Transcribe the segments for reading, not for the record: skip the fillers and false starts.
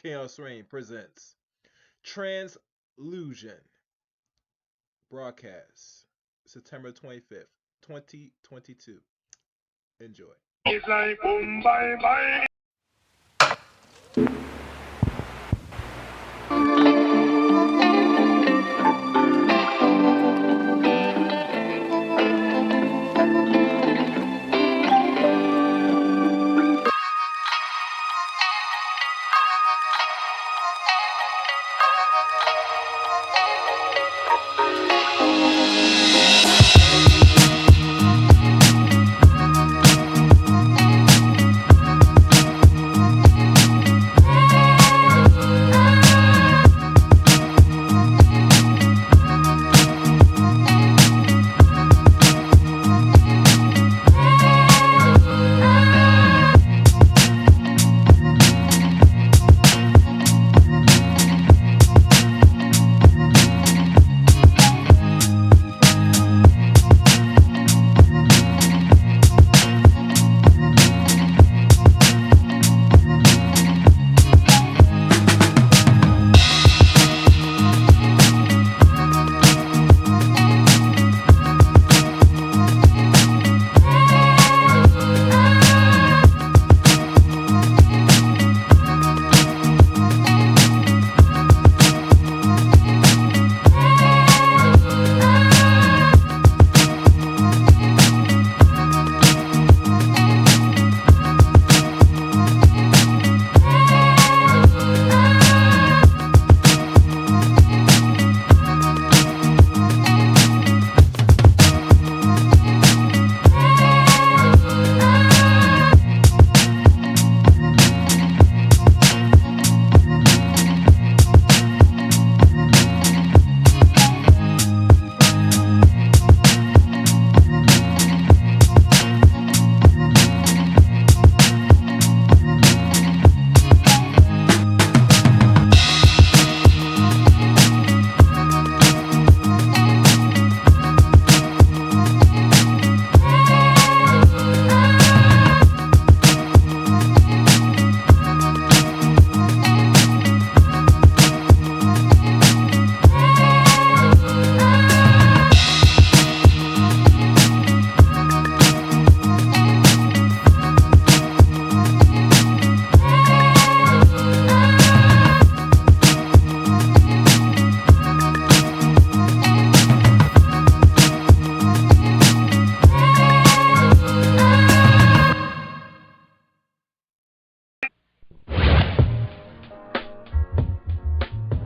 Chaos Reign presents Translusion broadcast September 25th, 2022. Enjoy. It's like boom, bye, bye.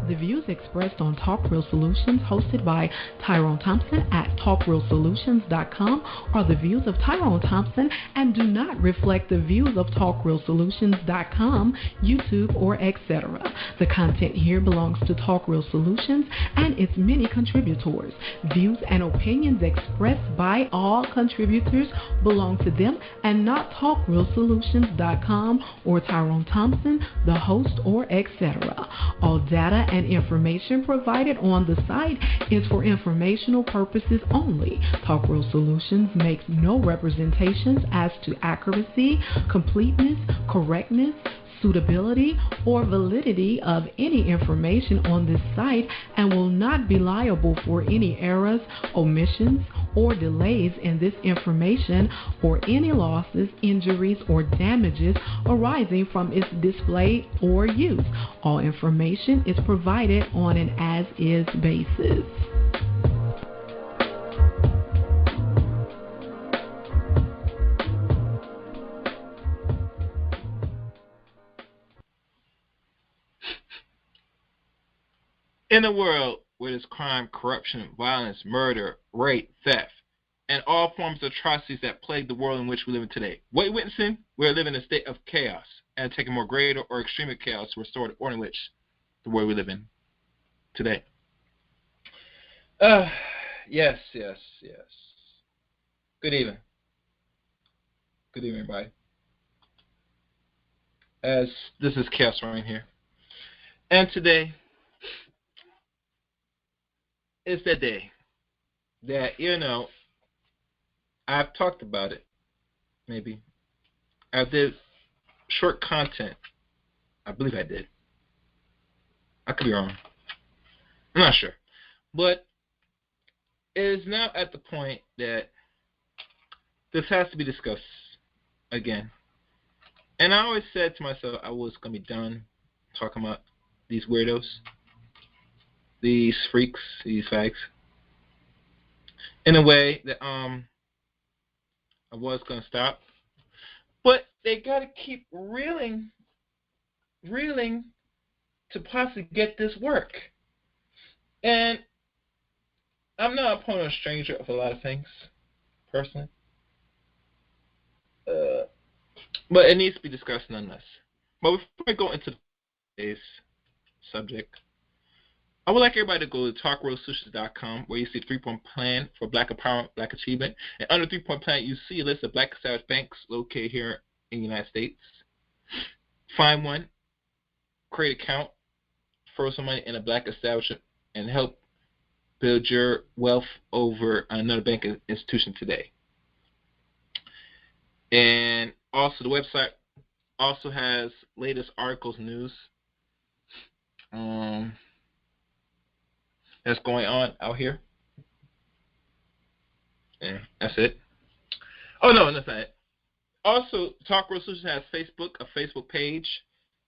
The views expressed on Talk Real Solutions, hosted by Tyrone Thompson at TalkRealSolutions.com, are the views of Tyrone Thompson and do not reflect the views of TalkRealSolutions.com, YouTube, or etc. The content here belongs to Talk Real Solutions and its many contributors. Views and opinions expressed by all contributors belong to them and not TalkRealSolutions.com or Tyrone Thompson, the host, or etc. All data and information provided on the site is for informational purposes only. Talk Real Solutions makes no representations as to accuracy, completeness, correctness, suitability, or validity of any information on this site and will not be liable for any errors, omissions, or delays in this information or any losses, injuries, or damages arising from its display or use. All information is provided on an as-is basis. In a world where there's crime, corruption, violence, murder, rape, theft, and all forms of atrocities that plague the world in which we live in today, what are you witnessing? We're living in a state of chaos and taking more greater or extreme chaos to restore the order in which the world we live in today. Yes. Good evening. Good evening, everybody. As this is Chaos Reign here. And today is the day that, I've talked about it, maybe. I did short content. I believe I did. I could be wrong. I'm not sure. But it is now at the point that this has to be discussed again. And I always said to myself I was going to be done talking about these weirdos, these freaks, these fags, in a way that I was going to stop. But they got to keep reeling to possibly get this work. And I'm not a opponent or stranger of a lot of things, personally. But it needs to be discussed nonetheless. But before I go into today's subject, I would like everybody to go to talkrealsolutions.com, where you see a 3-point plan for Black empowerment, Black achievement. And under the 3-point plan, you see a list of Black established banks located here in the United States. Find one, create an account, throw some money in a Black establishment, and help build your wealth over another banking institution today. And also, the website also has latest articles, news that's going on out here. And that's it. Oh, no, that's not it. Also, Talk Real Solutions has Facebook, a Facebook page,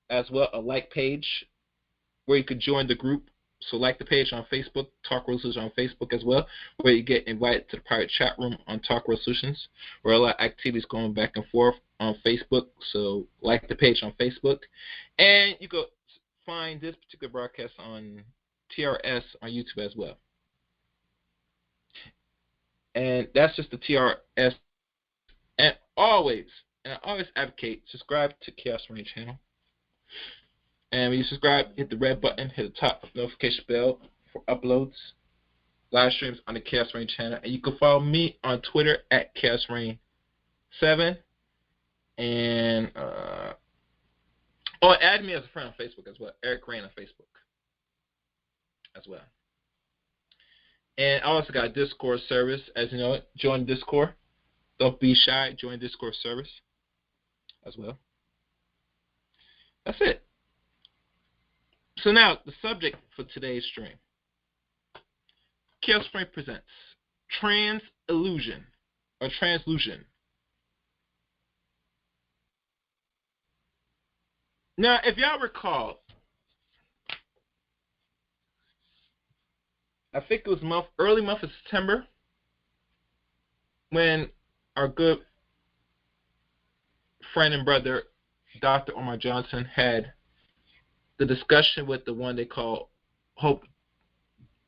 as well a like page where you could join the group. So like the page on Facebook, Talk Real Solutions on Facebook as well, where you get invited to the private chat room on Talk Real Solutions, where a lot of activities going back and forth on Facebook. So like the page on Facebook. And you go find this particular broadcast on TRS on YouTube as well. And that's just the TRS. And I always advocate, subscribe to Chaos Rain channel. And when you subscribe, hit the red button, hit the top notification bell for uploads, live streams on the Chaos Rain channel. And you can follow me on Twitter at Chaos Rain 7. And add me as a friend on Facebook as well, Eric Rain on Facebook as well. And I also got a Discord service, as you know. Join Discord. Don't be shy. Join Discord service as well. That's it. So now, the subject for today's stream. Chaos Rain presents Translusion. Now, if y'all recall, I think it was early month of September, when our good friend and brother, Dr. Omar Johnson, had the discussion with the one they call Hope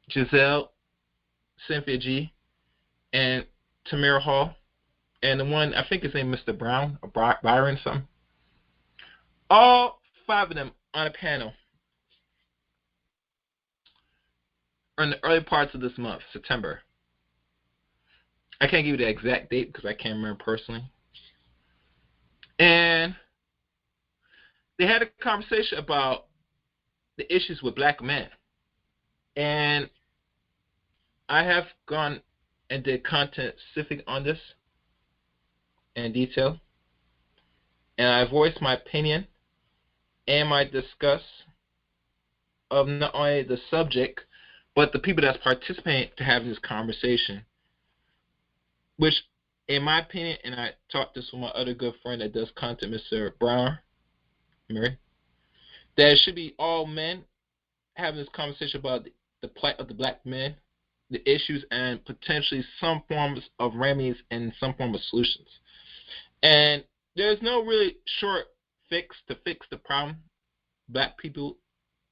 Giselle, Cynthia G, and Tamara Hall, and the one, I think his name is Mr. Brown, or Byron something. All 5 of them on a panel in the early parts of this month, September. I can't give you the exact date because I can't remember personally. And they had a conversation about the issues with black men. And I have gone and did content specific on this in detail. And I voiced my opinion and my discuss of not only the subject, but the people that's participating to have this conversation. Which, in my opinion, and I talked this with my other good friend that does content, Mr. Brown, Mary, that it should be all men having this conversation about the plight of the black men, the issues, and potentially some forms of remedies and some form of solutions. And there's no really short fix to fix the problem. Black people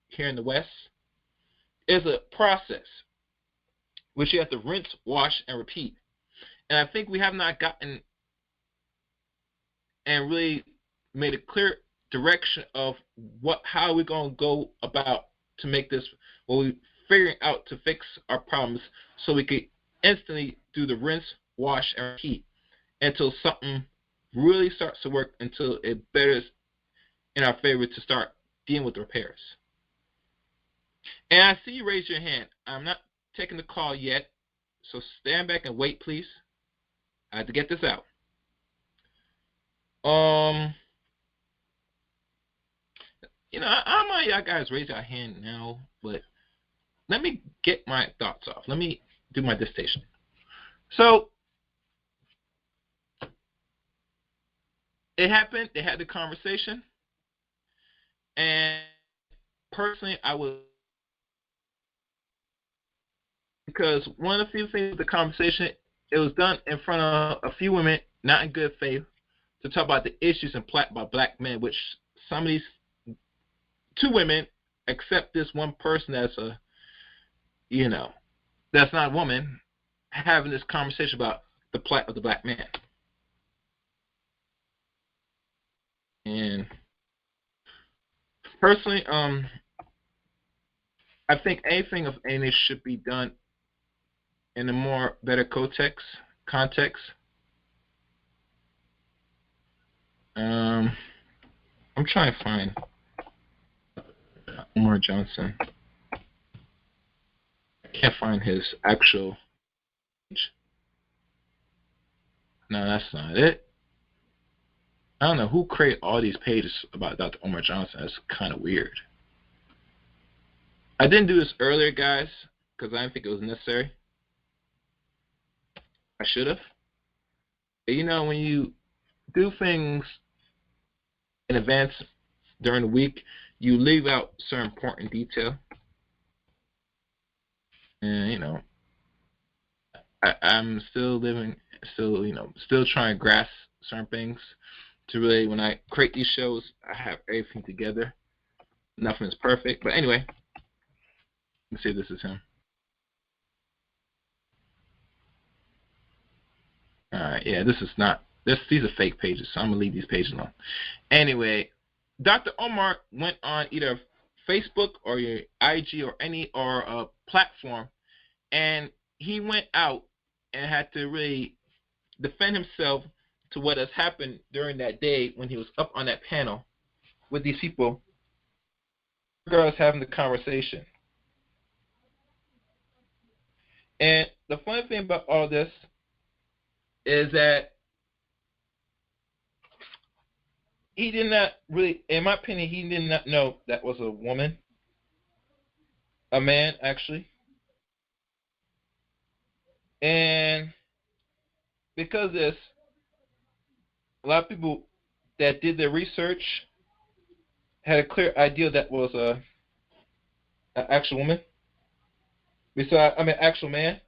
here in the West is a process which you have to rinse, wash, and repeat. And I think we have not gotten and really made a clear direction of how we're going to go about to make this, what we're figuring out to fix our problems, so we can instantly do the rinse, wash, and repeat until something really starts to work, until it betters in our favor to start dealing with the repairs. And I see you raise your hand. I'm not taking the call yet, so stand back and wait, please. I have to get this out. I don't mind y'all guys raise your hand now, but let me get my thoughts off. Let me do my dissertation. So it happened. They had the conversation, and personally, I would, because one of the few things with the conversation, it was done in front of a few women, not in good faith, to talk about the issues by black men, which some of these two women accept this one person as that's not a woman, having this conversation about the plight of the black man. And personally, I think anything of any should be done in a more better context. I'm trying to find Umar Johnson. I can't find his actual page. No, that's not it. I don't know who created all these pages about Dr. Umar Johnson. That's kind of weird. I didn't do this earlier, guys, because I didn't think it was necessary. I should have. But when you do things in advance during the week, you leave out certain important detail. And, I'm still still trying to grasp certain things to really, when I create these shows, I have everything together. Nothing is perfect. But anyway, let's see if this is him. Alright, yeah, this is not, these are fake pages, so I'm going to leave these pages alone. Anyway, Dr. Omar went on either Facebook or your IG or any platform, and he went out and had to really defend himself to what has happened during that day when he was up on that panel with these people, girls having the conversation. And the funny thing about all this is that he did not really, in my opinion, he did not know that was a woman, a man actually. And because of this, a lot of people that did their research had a clear idea that was an actual woman, actual man,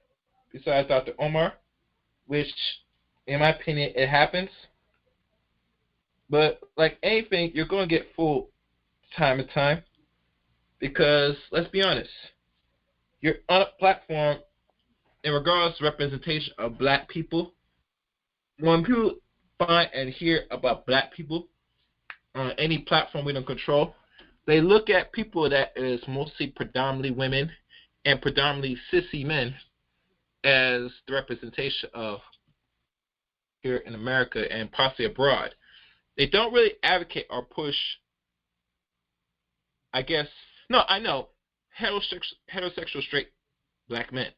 besides Dr. Omar, which, in my opinion, it happens. But like anything, you're going to get fooled time and time, because let's be honest, you're on a platform in regards to representation of black people. When people find and hear about black people on any platform we don't control, they look at people that is mostly predominantly women and predominantly sissy men as the representation of here in America and possibly abroad. They don't really advocate or push, I know, heterosexual straight black men.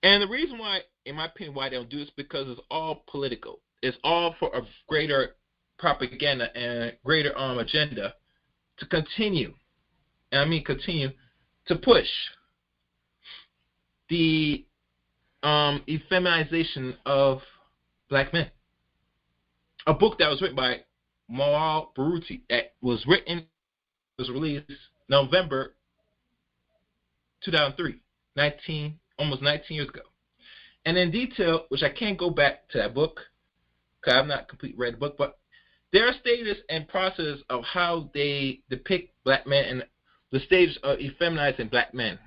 And the reason why, in my opinion, why they don't do this is because it's all political. It's all for a greater propaganda and greater agenda to continue to push the effeminization of black men. A book that was written by Mawal Baruti that was released November 2003, almost 19 years ago. And in detail, which I can't go back to that book because I've not completely read the book, but there are stages and process of how they depict black men and the stages of effeminizing black men.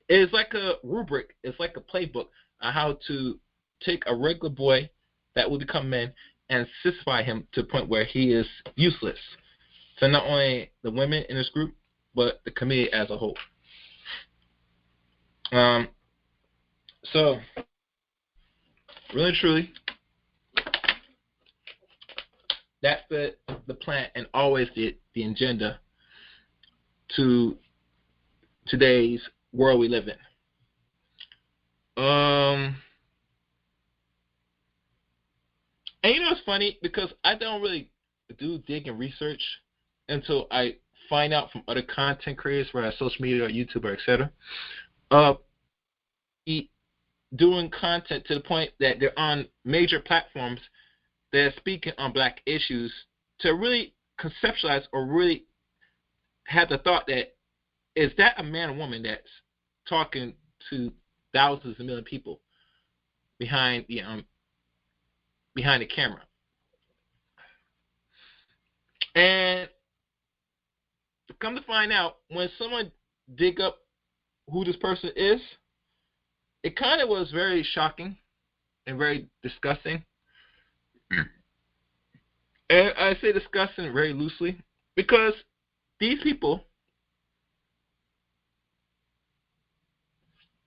It is like a rubric, it's like a playbook on how to take a regular boy that will become man and sissify him to the point where he is useless to not only the women in this group, but the community as a whole. So, really truly, that's the plan and always the agenda to today's world we live in. And it's funny because I don't really do dig and research until I find out from other content creators, whether it's social media or YouTube or etc. Doing content to the point that they're on major platforms that are speaking on black issues to really conceptualize or really have the thought that, is that a man or woman that's talking to thousands and million people behind the camera? And come to find out, when someone dig up who this person is, it kind of was very shocking and very disgusting. And I say disgusting very loosely because these people,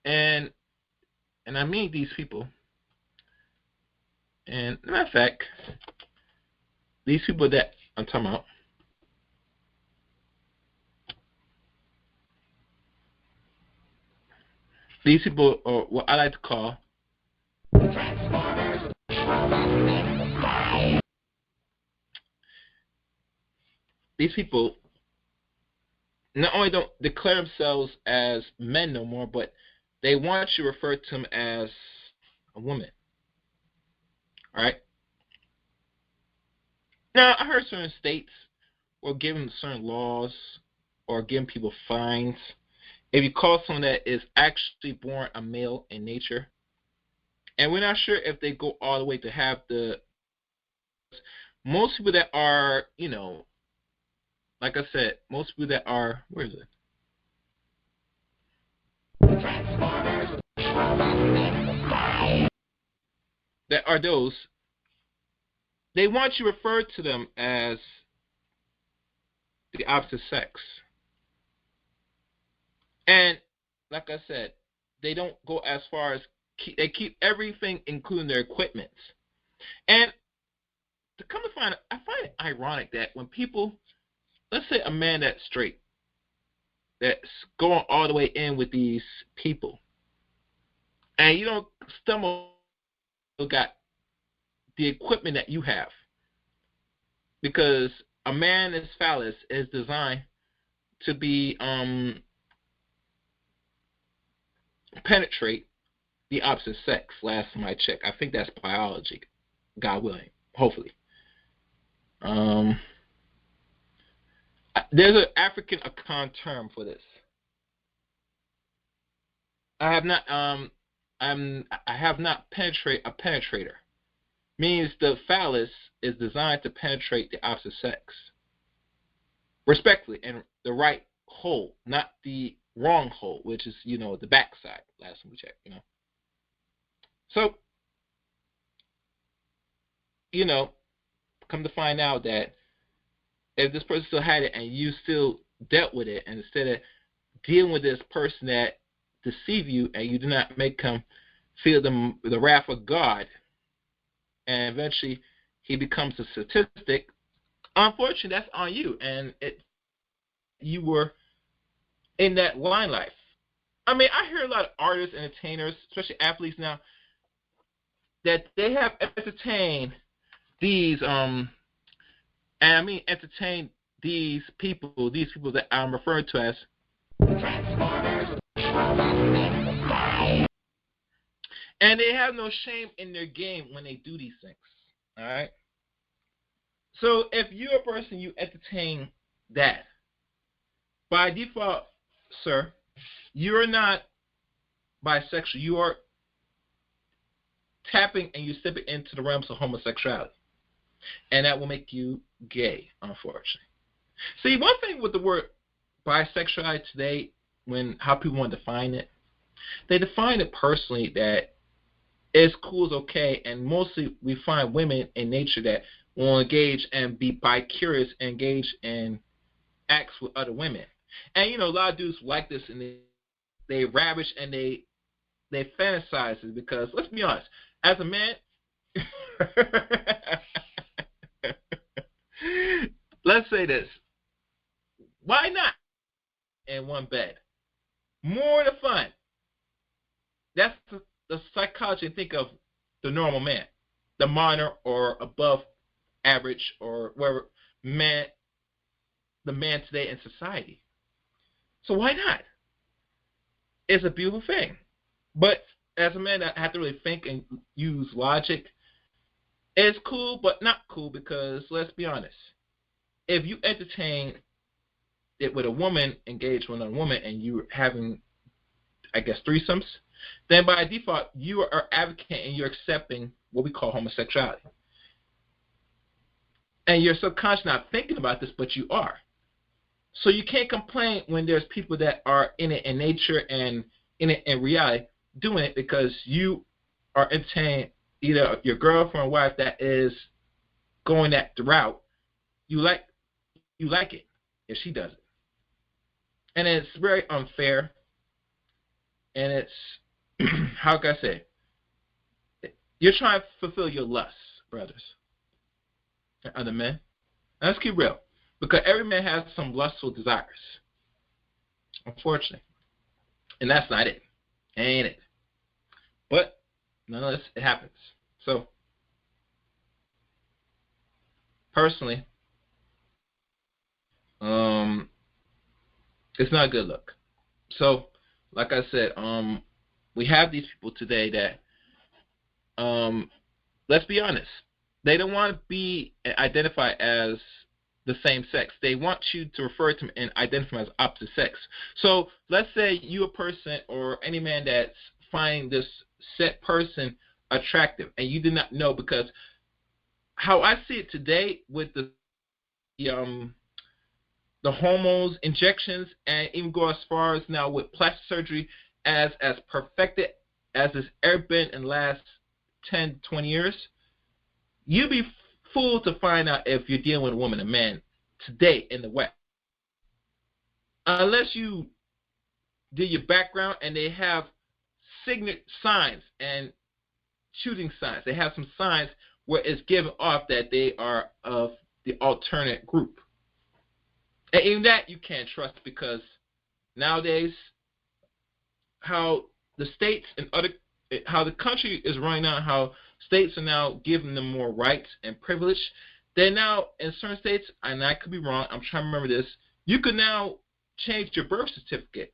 and I mean these people, and as a matter of fact, these people that I'm talking about, these people are what I like to call these people not only don't declare themselves as men no more, but they want you to refer to them as a woman. All right? Now, I heard certain states will give them certain laws or giving people fines if you call someone that is actually born a male in nature. And we're not sure if they go all the way to have the... Most people that are, like I said, most people that are... Where is it? That are those, they want you to refer to them as the opposite sex. And like I said, they don't go as far as they keep everything, including their equipment. And to come to find, I find it ironic that when people, let's say a man that's straight, that's going all the way in with these people, and you don't stumble, got the equipment that you have, because a man's phallus is designed to be penetrate the opposite sex. Last time I checked, I think that's biology, God willing, hopefully. There's an African Akan term for this. I have not penetrate a penetrator. Means the phallus is designed to penetrate the opposite sex respectfully, and the right hole, not the wrong hole, which is the backside. Last time we checked, So come to find out that if this person still had it and you still dealt with it, and instead of dealing with this person that deceived you and you do not make him feel the wrath of God, and eventually he becomes a statistic, unfortunately that's on you, and you were in that line life. I mean, I hear a lot of artists, entertainers, especially athletes now, that they have entertained these entertain these people that I'm referring to as Transformers. And they have no shame in their game when they do these things. All right? So if you're a person, you entertain that, by default, sir, you're not bisexual. You are tapping and you stepping into the realms of homosexuality. And that will make you gay, unfortunately. See, one thing with the word bisexuality today, how people want to define it, they define it personally that it's cool, it's okay, and mostly we find women in nature that will engage and be bi-curious, engage in acts with other women. And, a lot of dudes like this, and they ravish and they fantasize it, because, let's be honest, as a man, let's say this, why not in one bed? More the fun. That's the psychology. Think of the normal man, the minor or above average or whatever man the man today in society. So why not? It's a beautiful thing. But as a man, I have to really think and use logic. It's cool, but not cool, because let's be honest. If you entertain it with a woman, engaged with another woman, and you're having, I guess, threesomes, then by default, you are advocating, you're accepting what we call homosexuality. And you're subconscious not thinking about this, but you are. So you can't complain when there's people that are in it in nature and in it in reality doing it, because you are entertaining either your girlfriend or wife that is going that route. You like it if she does it. And it's very unfair. And it's, how can I say, you're trying to fulfill your lusts, brothers and other men. And let's keep real. Because every man has some lustful desires. Unfortunately. And that's not it. Ain't it? But, nonetheless, it happens. So, personally, it's not a good look. So, like I said, we have these people today that, let's be honest, they don't want to be identified as the same sex. They want you to refer to them and identify as opposite sex. So let's say you a person or any man that's finding this set person attractive and you did not know, because how I see it today with the hormones, injections, and even go as far as now with plastic surgery as perfected as it's ever been in the last 10, 20 years, you'd be fooled to find out if you're dealing with a woman or man today in the West. Unless you did your background and they have signet signs and shooting signs. They have some signs where it's given off that they are of the alternate group. And even that you can't trust, because nowadays how the states and how the country is running now, how states are now giving them more rights and privilege. They're now, in certain states, and I could be wrong, I'm trying to remember this, you can now change your birth certificate.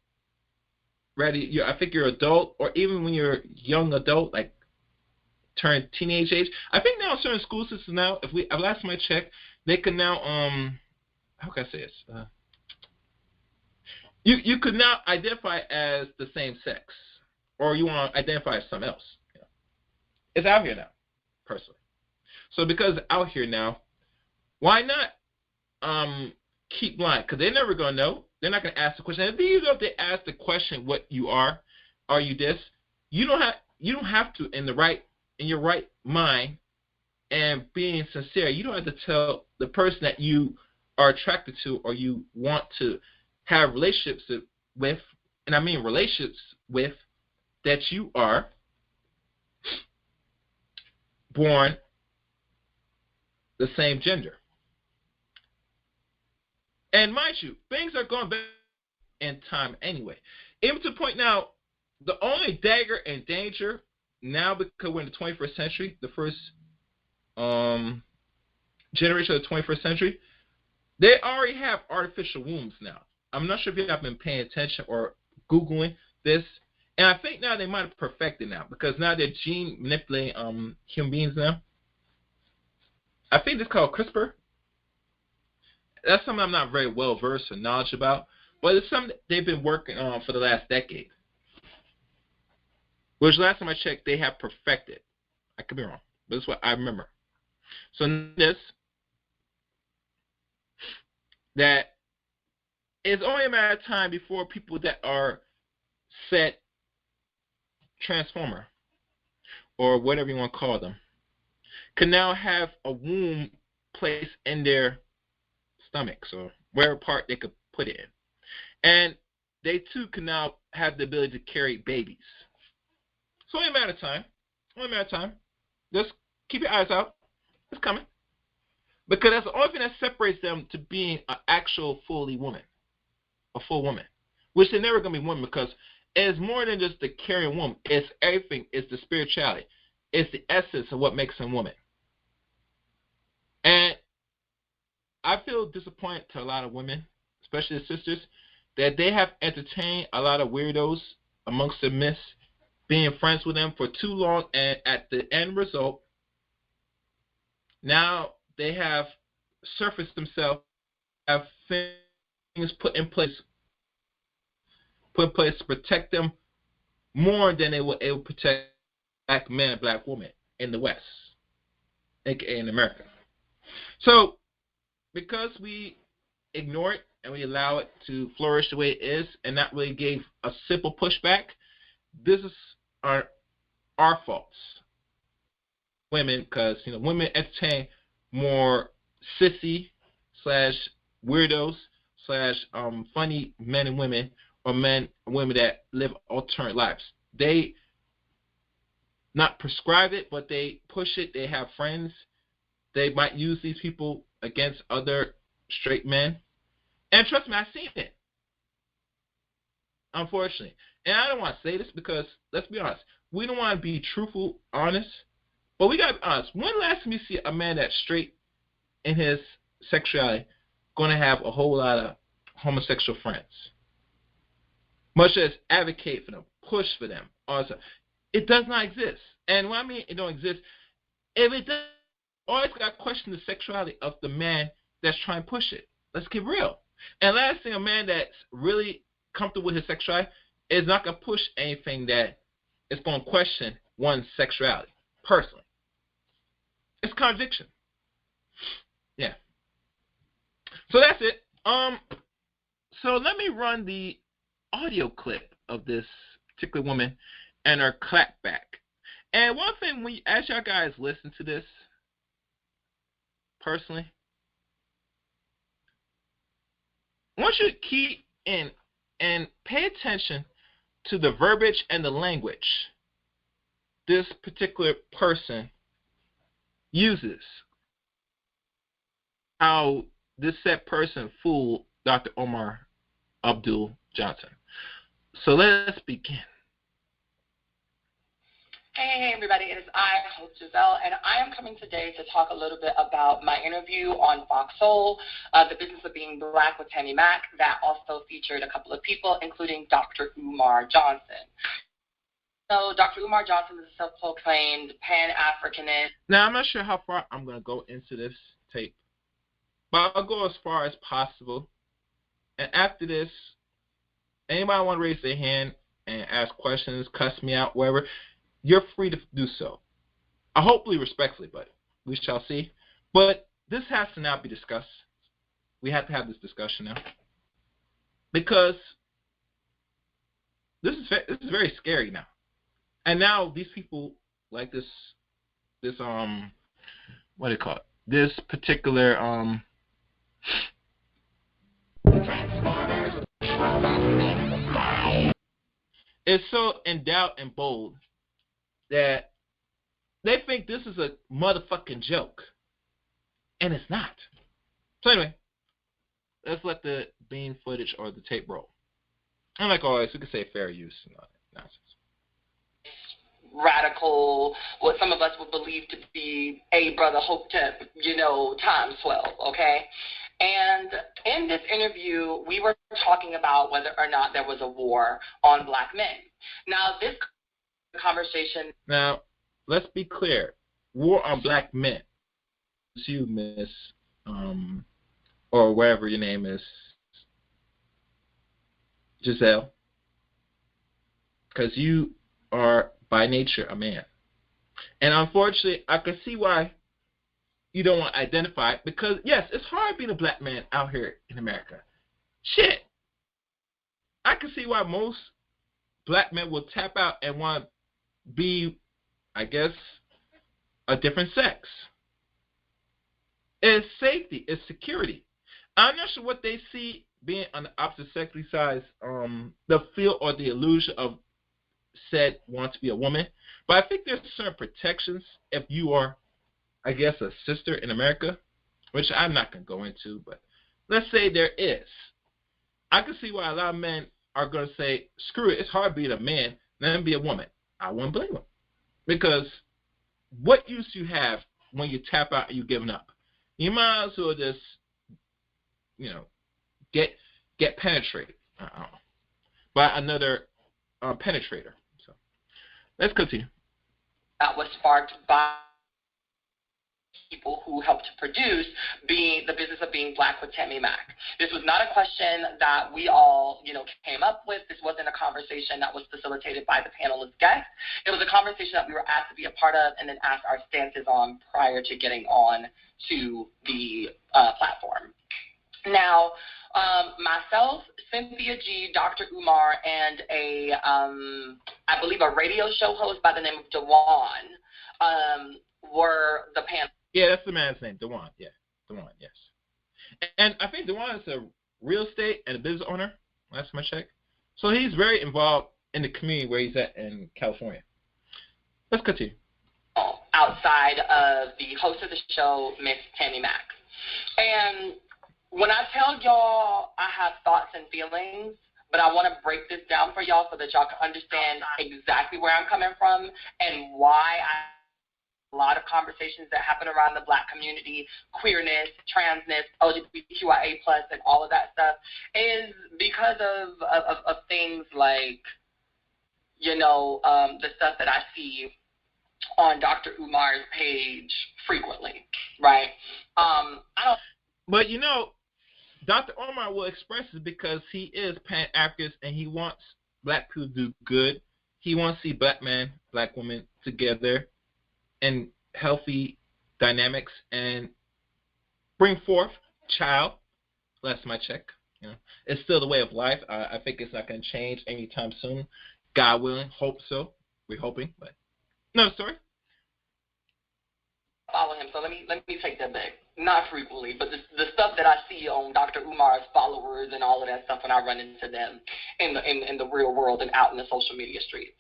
Ready? I think you're adult, or even when you're young adult, like turn teenage age. I think now certain school systems now, if last time I checked, they can now how can I say this? You could now identify as the same sex, or you want to identify as something else. It's out here now, personally. So because it's out here now, why not keep lying? Because they're never going to know. They're not going to ask the question. And even if they ask the question, what you are you this? You don't have to in your right mind and being sincere. You don't have to tell the person that you are attracted to or you want to have relationships with, and I mean relationships with, that you are born the same gender. And mind you, things are going back in time anyway. Even to the point now, the only dagger and danger now, because we're in the 21st century, the first generation of the 21st century, they already have artificial wombs now. I'm not sure if you have been paying attention or Googling this. And I think now they might have perfected now, because now they're gene manipulating human beings now. I think it's called CRISPR. That's something I'm not very well versed or knowledge about, but it's something they've been working on for the last decade. Which last time I checked, they have perfected. I could be wrong, but that's what I remember. So this, that it's only a matter of time before people that are set transformer, or whatever you want to call them, can now have a womb placed in their stomachs or wherever part they could put it in. And they too can now have the ability to carry babies. It's only a matter of time. Only a matter of time. Just keep your eyes out. It's coming. Because that's the only thing that separates them to being an actual fully woman. A full woman. Which they're never going to be woman, because it's more than just the carrying woman. It's everything. It's the spirituality. It's the essence of what makes them woman. And I feel disappointed to a lot of women, especially the sisters, that they have entertained a lot of weirdos amongst the myths, being friends with them for too long, and at the end result, now they have surfaced themselves, have things put in place to protect them more than they were able to protect black men and black women in the West, aka in America. So, because we ignore it and we allow it to flourish the way it is, and not really gave a simple pushback, this is our faults, women, because women entertain more sissy slash weirdos slash funny men and women, or men and women that live alternate lives. They not prescribe it, but they push it. They have friends. They might use these people against other straight men. And trust me, I've seen it, unfortunately. And I don't want to say this because, let's be honest, we don't want to be truthful, honest, but we got to be honest. When last time you see a man that's straight in his sexuality going to have a whole lot of homosexual friends? Much as advocate for them, push for them. Also, it does not exist. And when I mean it don't exist, if it does, always got to question the sexuality of the man that's trying to push it. Let's get real. And last thing, a man that's really comfortable with his sexuality is not going to push anything that is going to question one's sexuality, personally. It's contradiction. Yeah. So that's it. So let me run the audio clip of this particular woman and her clapback. And one thing, as y'all guys listen to this, personally, I want you to key in and pay attention to the verbiage and the language this particular person uses. How this said person fooled Dr. Omar Abdul Johnson. So let's begin. Hey everybody, it is I, host Giselle, and I am coming today to talk a little bit about my interview on Fox Soul, The Business of Being Black with Tammy Mack, that also featured a couple of people, including Dr. Umar Johnson. So Dr. Umar Johnson is a self-proclaimed Pan-Africanist. Now, I'm not sure how far I'm going to go into this tape, but I'll go as far as possible. And after this, anybody want to raise their hand and ask questions, cuss me out, whatever, you're free to do so. Hopefully respectfully, but we shall see. But this has to now be discussed. We have to have this discussion now. Because this is very scary now. And now these people, like this what do you call it? This particular is so endowed and bold that they think this is a motherfucking joke. And it's not. So anyway, let's let the bean footage or the tape roll. And like always, we can say fair use and all that nonsense. Radical, what some of us would believe to be a Brother Hotep, times 12, okay? And in this interview, we were talking about whether or not there was a war on black men. Now, this conversation... Now, let's be clear. War on black men. It's you, Miss, or whatever your name is, Giselle. Because you are, by nature, a man. And unfortunately, I can see why you don't want to identify it, because, yes, it's hard being a black man out here in America. Shit. I can see why most black men will tap out and want to be, I guess, a different sex. It's safety. It's security. I'm not sure what they see being on the opposite sexually side, the feel or the illusion of said want to be a woman. But I think there's certain protections if you are, I guess, a sister in America, which I'm not going to go into, but let's say there is. I can see why a lot of men are going to say, screw it, it's hard being a man, let me be a woman. I wouldn't blame them. Because what use you have when you tap out and you're giving up? You might as well just get penetrated. I don't know, by another penetrator. So let's continue. That was sparked by people who helped to produce the business of being black with Tammy Mack. This was not a question that we all, came up with. This wasn't a conversation that was facilitated by the panelist guests. It was a conversation that we were asked to be a part of and then asked our stances on prior to getting on to the platform. Now, myself, Cynthia G, Dr. Umar, and I believe a radio show host by the name of Dewan were the panel. Yeah, that's the man's name, Dewan. Yeah, Dewan, yes. And I think Dewan is a real estate and a business owner. Last time I checked. So he's very involved in the community where he's at in California. Let's continue. Outside of the host of the show, Miss Tammy Mack. And when I tell y'all I have thoughts and feelings, but I want to break this down for y'all so that y'all can understand exactly where I'm coming from and why a lot of conversations that happen around the black community, queerness, transness, LGBTQIA+, and all of that stuff is because of things like, the stuff that I see on Dr. Umar's page frequently, right? But Dr. Umar will express it because he is Pan-Africanist and he wants black people to do good. He wants to see black men, black women together in healthy dynamics and bring forth child. Last time I checked, it's still the way of life. I think it's not going to change anytime soon. God willing, hope so. We're hoping, but no, sorry. Follow him, so let me take that back. Not frequently, but the stuff that I see on Dr. Umar's followers and all of that stuff when I run into them in the real world and out in the social media streets.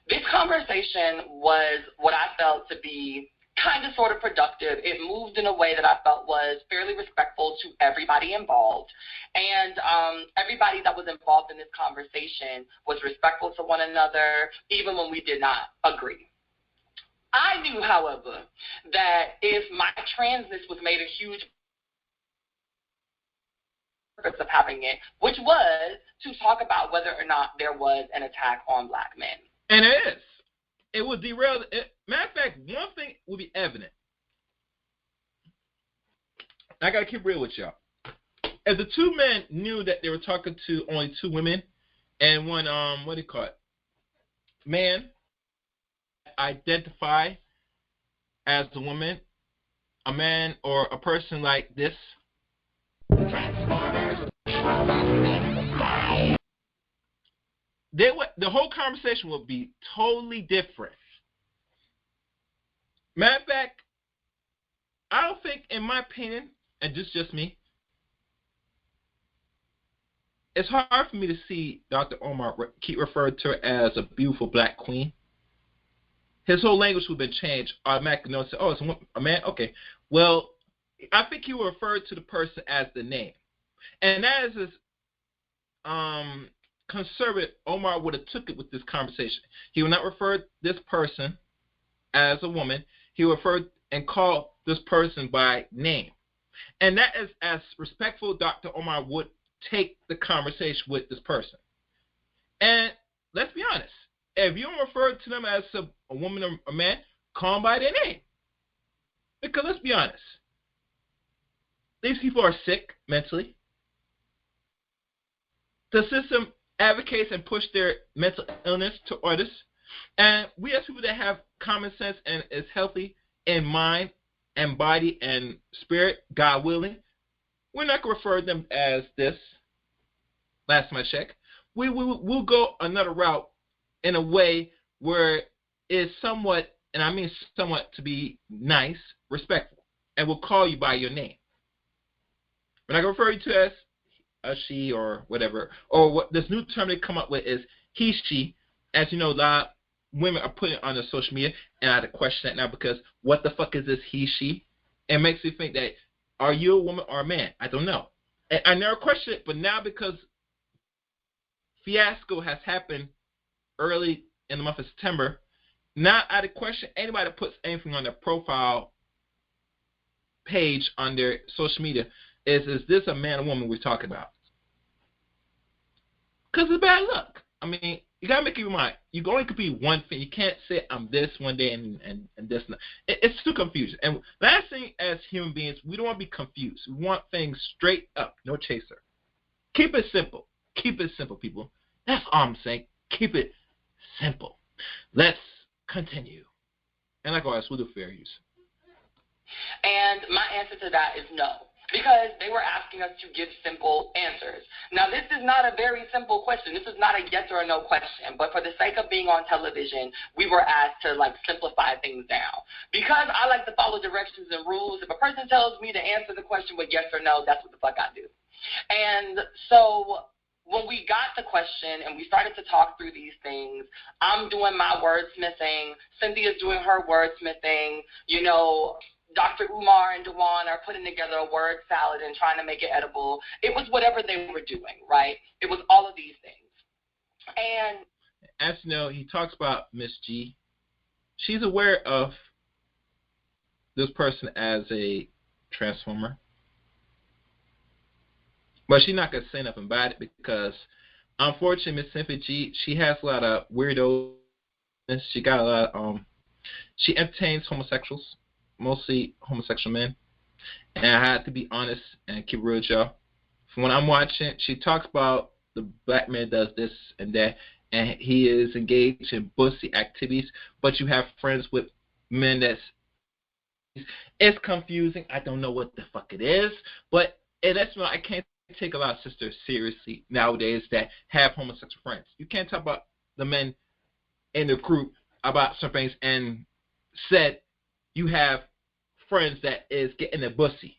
This conversation was what I felt to be kind of sort of productive. It moved in a way that I felt was fairly respectful to everybody involved. And everybody that was involved in this conversation was respectful to one another, even when we did not agree. I knew, however, that if my transness was made a huge purpose of having it, which was to talk about whether or not there was an attack on black men. And it is. It would derail. Matter of fact, one thing will be evident. I got to keep real with y'all. If the two men knew that they were talking to only two women and one, man identify as a woman, a man or a person like this, the whole conversation would be totally different. Matter of fact, I don't think, in my opinion, and just me, it's hard for me to see Dr. Omar keep referring to her as a beautiful black queen. His whole language would have been changed automatically. Say, oh, it's a man? Okay. Well, I think he will refer to the person as the name. And that is as conservative Omar would have took it with this conversation. He would not refer this person as a woman. He would refer and call this person by name. And that is as respectful Dr. Omar would take the conversation with this person. And let's be honest. If you don't refer to them as a woman or a man, call them by their name. Because let's be honest. These people are sick mentally. The system advocates and pushes their mental illness to others. And we as people that have common sense and is healthy in mind and body and spirit, God willing, we're not going to refer them as this. Last time I checked. We'll go another route in a way where it's somewhat, and I mean somewhat to be nice, respectful, and we'll call you by your name. When I refer you to as a she or whatever, or what this new term they come up with is he, she. As you know, a lot of women are putting it on their social media, and I had to question that now because what the fuck is this he, she? It makes me think that, are you a woman or a man? I don't know. And I never questioned it, but now because fiasco has happened early in the month of September, now I had to question anybody that puts anything on their profile page on their social media is this a man or woman we're talking about? Because it's bad luck. I mean, you got to make up your mind. You only could be one thing. You can't say I'm this one day and this. It's too confusing. And last thing, as human beings, we don't want to be confused. We want things straight up, no chaser. Keep it simple. Keep it simple, people. That's all I'm saying. Keep it simple. Let's continue. And like always, we'll do fair use. And my answer to that is no, because they were asking us to give simple answers. Now, this is not a very simple question. This is not a yes or a no question, but for the sake of being on television, we were asked to, like, simplify things down. Because I like to follow directions and rules, if a person tells me to answer the question with yes or no, that's what the fuck I do. And so when we got the question and we started to talk through these things, I'm doing my wordsmithing, Cynthia's doing her wordsmithing, you know, Dr. Umar and Dewan are putting together a word salad and trying to make it edible. It was whatever they were doing, right? It was all of these things. And as you know, he talks about Miss G. She's aware of this person as a transformer. But she's not going to say nothing about it because, unfortunately, Miss Cynthia G, she has a lot of weirdos. She got a lot of, she entertains homosexuals, mostly homosexual men. And I had to be honest and keep it real with y'all. From when I'm watching, she talks about the black man does this and that, and he is engaged in pussy activities, but you have friends with men it's confusing. I don't know what the fuck it is, but that's why I can't take a lot of sisters seriously nowadays that have homosexual friends. You can't talk about the men in the group about some things and said you have friends that is getting a pussy.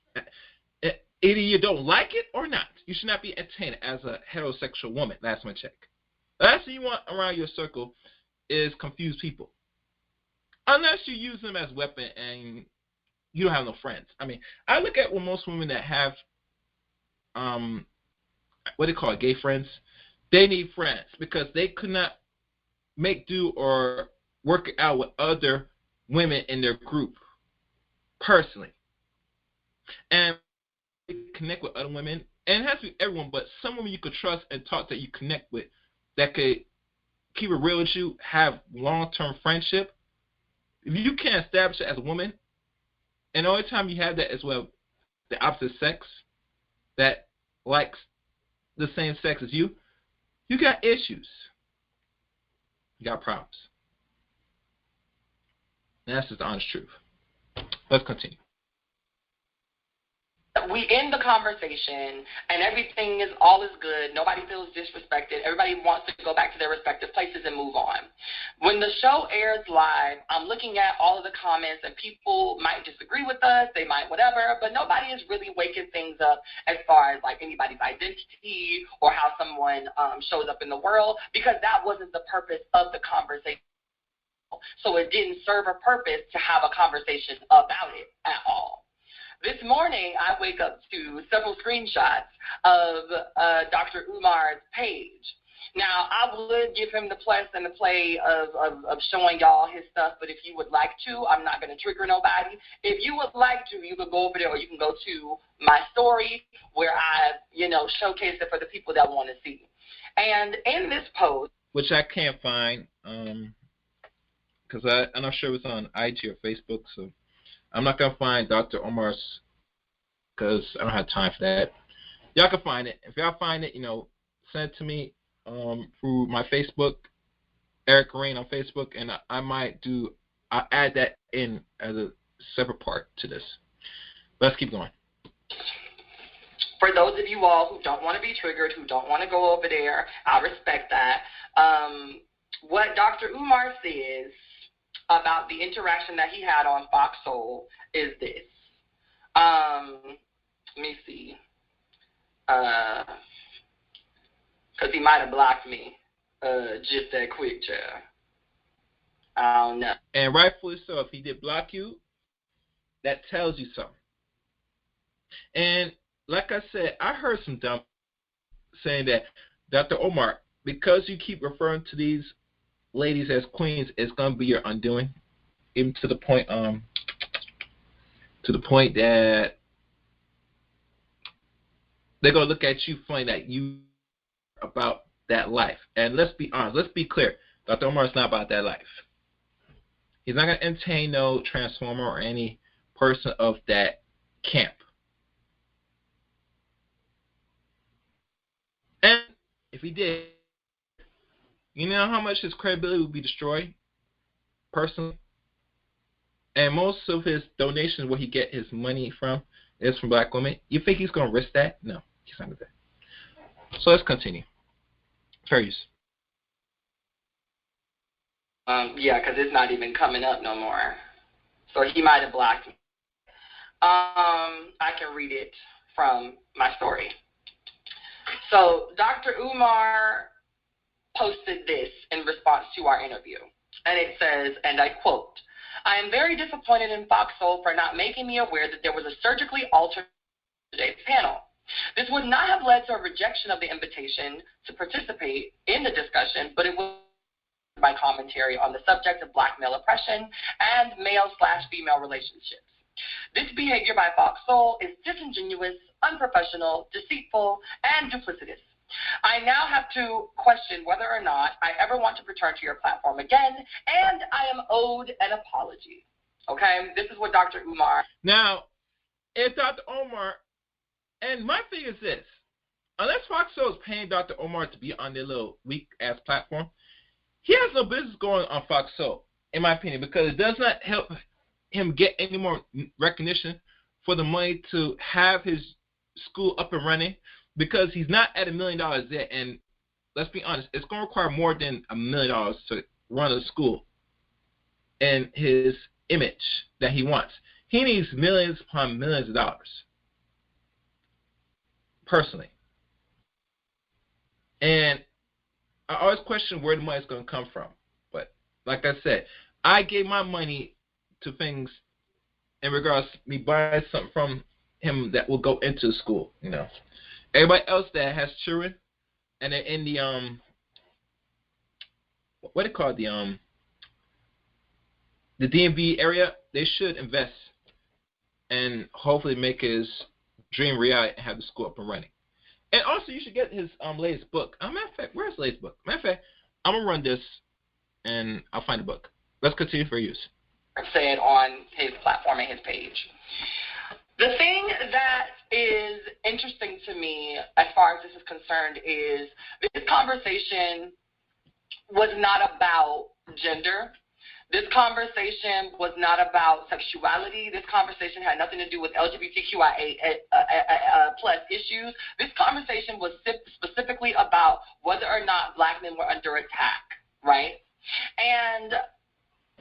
Either you don't like it or not. You should not be entertained as a heterosexual woman. Last one check. The last thing you want around your circle is confused people. Unless you use them as a weapon and you don't have no friends. I mean, I look at most women that have what do you call it, gay friends? They need friends because they could not make do or work it out with other women in their group personally. And connect with other women, and it has to be everyone, but some women you could trust and talk that you connect with that could keep it real with you, have long-term friendship. If you can't establish it as a woman, and the only time you have that is with the opposite sex that likes the same sex as you got issues. You got problems. And that's just the honest truth. Let's continue. We end the conversation, and everything is all is good. Nobody feels disrespected. Everybody wants to go back to their respective places and move on. When the show airs live, I'm looking at all of the comments, and people might disagree with us. They might whatever, but nobody is really waking things up as far as, like, anybody's identity or how someone shows up in the world, because that wasn't the purpose of the conversation. So it didn't serve a purpose to have a conversation about it at all. This morning, I wake up to several screenshots of Dr. Umar's page. Now, I would give him the plus and the play of showing y'all his stuff, but if you would like to, I'm not going to trigger nobody. If you would like to, you could go over there, or you can go to my story where I, showcase it for the people that want to see. And in this post, which I can't find, because I'm not sure if it's on IG or Facebook, so I'm not going to find Dr. Omar's because I don't have time for that. Y'all can find it. If y'all find it, send it to me through my Facebook, Eric Rain on Facebook, and I'll add that in as a separate part to this. Let's keep going. For those of you all who don't want to be triggered, who don't want to go over there, I respect that. What Dr. Umar says about the interaction that he had on Fox Soul is this. Let me see. Because he might have blocked me just that quick, child. I don't know. And rightfully so. If he did block you, that tells you something. And like I said, I heard some dumb saying that Dr. Omar, because you keep referring to these ladies as queens, it's going to be your undoing. Even to the point that they're going to look at you funny that you about that life. And let's be honest, let's be clear. Dr. Omar is not about that life. He's not going to entertain no transformer or any person of that camp. And if he did, you know how much his credibility would be destroyed, personally? And most of his donations, where he get his money from, is from black women. You think he's going to risk that? No, he's not going to do that. So let's continue. Fair use. Yeah, because it's not even coming up no more. So he might have blocked me. I can read it from my story. So Dr. Umar posted this in response to our interview. And it says, and I quote, "I am very disappointed in Fox Soul for not making me aware that there was a surgically altered today's panel. This would not have led to a rejection of the invitation to participate in the discussion, but it was my commentary on the subject of black male oppression and male/female relationships. This behavior by Fox Soul is disingenuous, unprofessional, deceitful, and duplicitous. I now have to question whether or not I ever want to return to your platform again, and I am owed an apology." Okay, this is what Dr. Umar. Now, if Dr. Omar, and my thing is this, unless Fox Soul is paying Dr. Omar to be on their little weak-ass platform, he has no business going on Fox Soul, in my opinion, because it does not help him get any more recognition for the money to have his school up and running, because he's not at $1 million yet. And let's be honest, it's going to require more than $1 million to run a school and his image that he wants. He needs millions upon millions of dollars, personally. And I always question where the money is going to come from. But like I said, I gave my money to things in regards to me buying something from him that will go into school, you know. Everybody else that has children and they're in the what do you call it, the DMV area, they should invest and hopefully make his dream reality and have the school up and running. And also, you should get his latest book. Matter of fact, where's the latest book? Matter of fact, I'm gonna run this and I'll find the book. Let's continue for use. Said on his platform and his page. The thing that is interesting to me as far as this is concerned is this conversation was not about gender. This conversation was not about sexuality. This conversation had nothing to do with LGBTQIA plus issues. This conversation was specifically about whether or not black men were under attack, right? And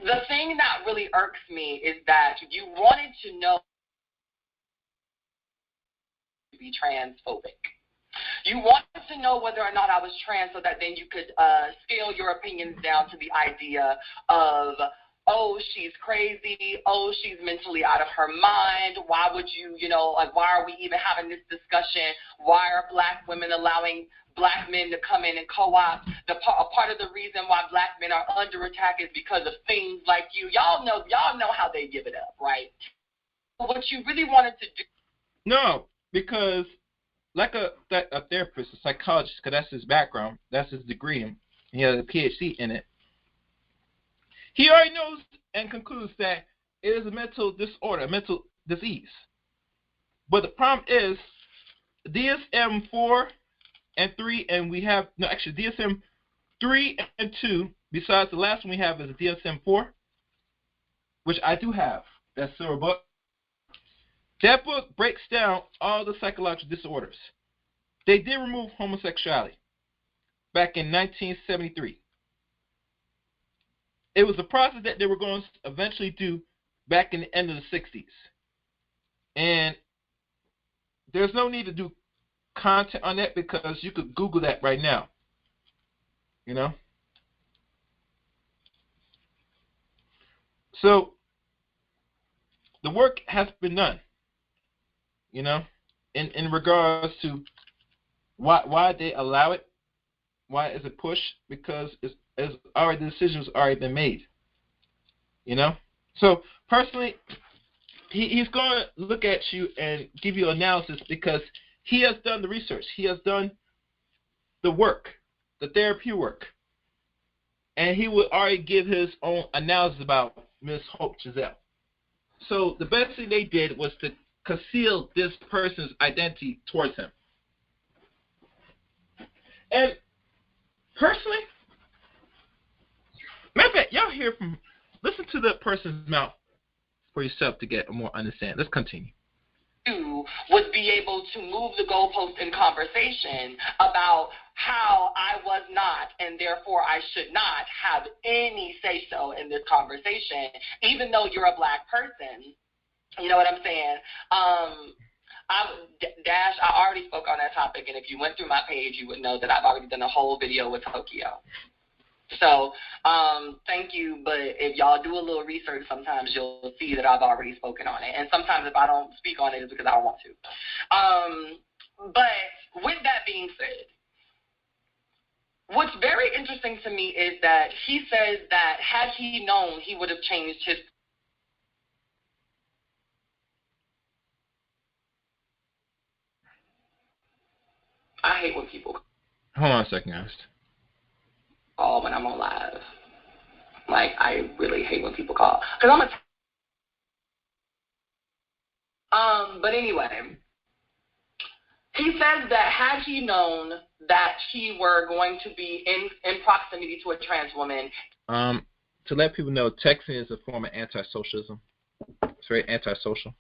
the thing that really irks me is that you wanted to know to be transphobic. You wanted to know whether or not I was trans so that then you could scale your opinions down to the idea of, oh, she's crazy, oh, she's mentally out of her mind, why would you, like, why are we even having this discussion? Why are black women allowing black men to come in and co-opt? A part of the reason why black men are under attack is because of things like you. Y'all know how they give it up, right? What you really wanted to do. No, because like a therapist, a psychologist, because that's his background, that's his degree, and he has a PhD in it. He already knows and concludes that it is a mental disorder, a mental disease. But the problem is DSM-4 and 3, and we have, no, actually DSM-3 and 2, besides the last one we have is DSM-4, which I do have. That's a book. That book breaks down all the psychological disorders. They did remove homosexuality back in 1973. It was a process that they were going to eventually do back in the end of the 60s. And there's no need to do content on that because you could Google that right now. So the work has been done. In regards to why they allow it, why is it pushed? Because the decision's already been made. So personally, he's going to look at you and give you analysis because He has done the research. He has done the work, the therapy work. And he would already give his own analysis about Miss Hope Giselle. So the best thing they did was to conceal this person's identity towards him. And personally, matter of fact, y'all listen to the person's mouth for yourself to get a more understanding. Let's continue. Would be able to move the goalpost in conversation about how I was not, and therefore I should not have any say-so in this conversation, even though you're a black person. You know what I'm saying? Dash, I already spoke on that topic, and if you went through my page, you would know that I've already done a whole video with Tokyo. So, thank you, but if y'all do a little research, sometimes you'll see that I've already spoken on it, and sometimes if I don't speak on it, it's because I don't want to. But with that being said, what's very interesting to me is that he says that had he known, he would have changed his. I hate when people Hold on a second, guys. call when I'm on live. Like, I really hate when people call. Because but anyway, he says that had he known that he were going to be in proximity to a trans woman. To let people know, texting is a form of anti-socialism. It's very antisocial,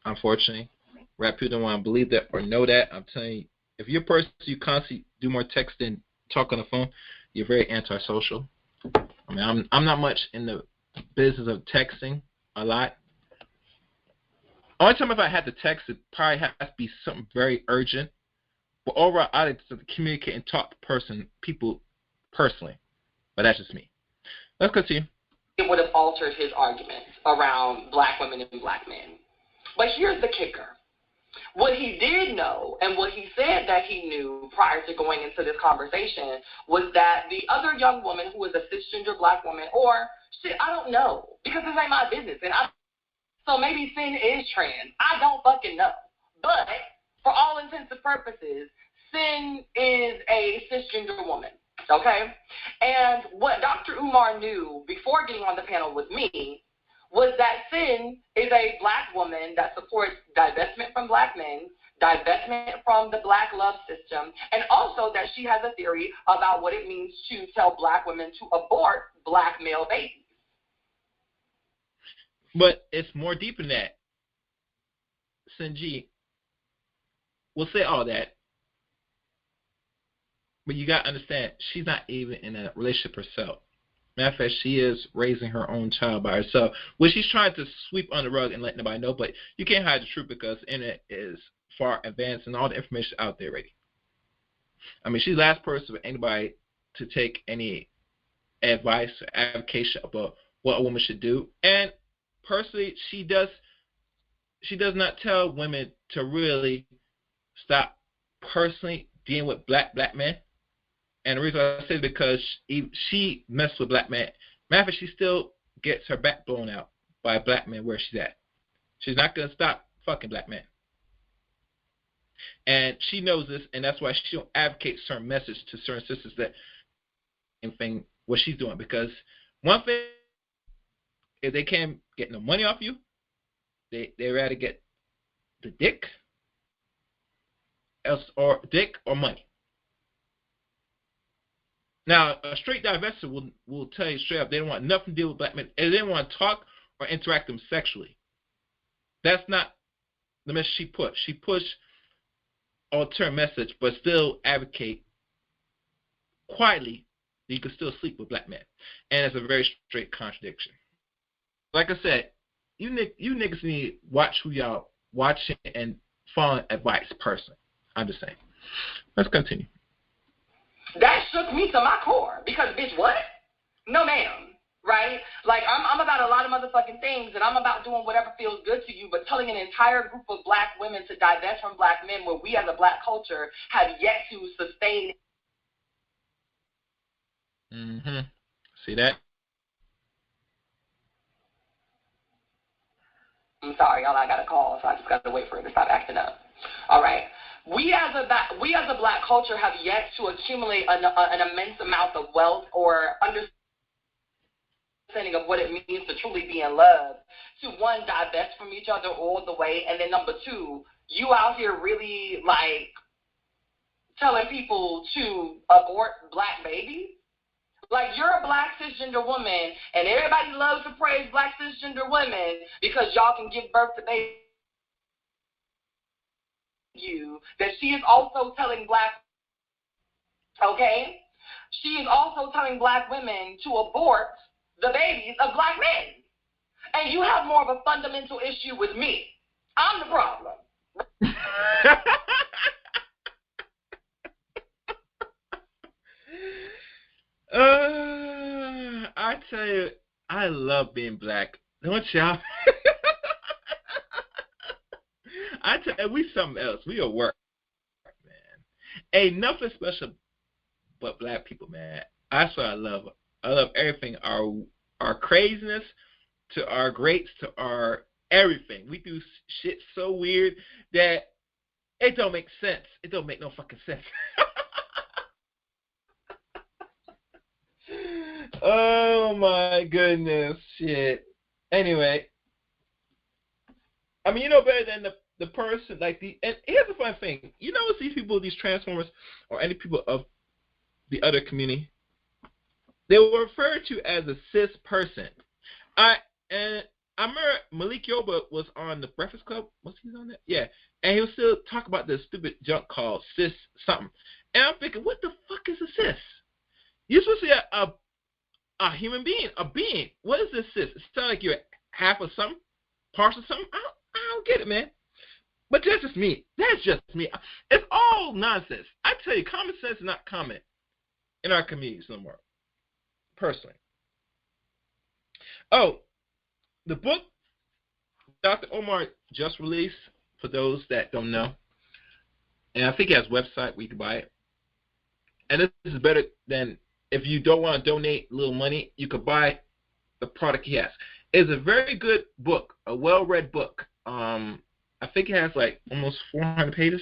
unfortunately. Rap people don't want to believe that or know that. I'm telling you, if you're a person you constantly do more text than talk on the phone, you're very antisocial. I mean, I'm not much in the business of texting a lot. Only time if I had to text, it probably has to be something very urgent. But overall, I like to communicate and talk to people personally. But that's just me. Let's continue. It would have altered his arguments around black women and black men. But here's the kicker. What he did know, and what he said that he knew prior to going into this conversation, was that the other young woman who was a cisgender black woman, or shit, I don't know, because this ain't my business. So maybe Sin is trans. I don't fucking know. But for all intents and purposes, Sin is a cisgender woman. Okay? And what Dr. Umar knew before getting on the panel with me was that Sin is a black woman that supports divestment from black men, divestment from the black love system, and also that she has a theory about what it means to tell black women to abort black male babies. But it's more deep than that. Sinji will say all that. But you got to understand, she's not even in a relationship herself. Matter of fact, she is raising her own child by herself, which she's trying to sweep on the rug and let nobody know. But you can't hide the truth because the internet is far advanced and all the information out there already. I mean, she's the last person for anybody to take any advice or advocation about what a woman should do. And personally, she does not tell women to really stop personally dealing with black men. And the reason I say it is because she messed with black men. Matter of fact, she still gets her back blown out by black men where she's at. She's not going to stop fucking black men. And she knows this, and that's why she don't advocate certain message to certain sisters that thing what she's doing. Because one thing, if they can't get no money off you, they rather get the dick, or money. Now, a straight divestor will tell you straight up they don't want nothing to do with black men. And they don't want to talk or interact with them sexually. That's not the message she pushed. She pushed alternative message, but still advocate quietly that you can still sleep with black men. And it's a very straight contradiction. Like I said, you niggas need to watch who y'all watching and following advice personally. I'm just saying. Let's continue. That shook me to my core because, bitch, what? No, ma'am. Right? Like, I'm about a lot of motherfucking things, and I'm about doing whatever feels good to you, but telling an entire group of black women to divest from black men where we as a black culture have yet to sustain. Mm-hmm. See that? I'm sorry, y'all, I got a call, so I just got to wait for it to stop acting up. All right. we as a black culture have yet to accumulate an immense amount of wealth or understanding of what it means to truly be in love, to one, divest from each other all the way, and then number two, you out here really like telling people to abort black babies. Like, you're a black cisgender woman, and everybody loves to praise black cisgender women because y'all can give birth to babies. You that she is also telling black, okay, she is also telling black women to abort the babies of black men. And you have more of a fundamental issue with me. I'm the problem. I tell you, I love being black. Don't y'all? I tell you, we something else. We a work, man. Ain't nothing special but black people, man. That's what I love. I love everything. Our craziness to our greats to our everything. We do shit so weird that it don't make sense. It don't make no fucking sense. Oh my goodness, shit. Anyway, I mean, you know better than the person, like and here's the fun thing. You know, these people, these Transformers, or any people of the other community, they were referred to as a cis person. I remember Malik Yoba was on the Breakfast Club. Was he on that? Yeah. And he was still talking about this stupid junk called cis something. And I'm thinking, what the fuck is a cis? You're supposed to be a human being, a being. What is this cis? It sounds like you're half of something, parts of something. I don't get it, man. But that's just me. That's just me. It's all nonsense. I tell you, common sense is not common in our communities no more, personally. Oh, the book Dr. Omar just released, for those that don't know, and I think he has a website where you can buy it. And this is better than, if you don't want to donate a little money, you could buy the product he has. It's a very good book, a well-read book. I think it has like almost 400 pages.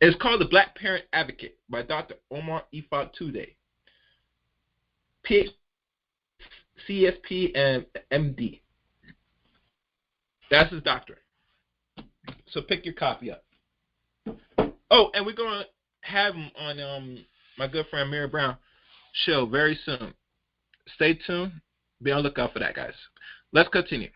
It's called The Black Parent Advocate by Dr. Omar Ifatude, PhD, CSP, and MD. That's his doctorate. So pick your copy up. Oh, and we're going to have him on my good friend Mary Brown show very soon. Stay tuned. Be on the lookout for that, guys. Let's continue.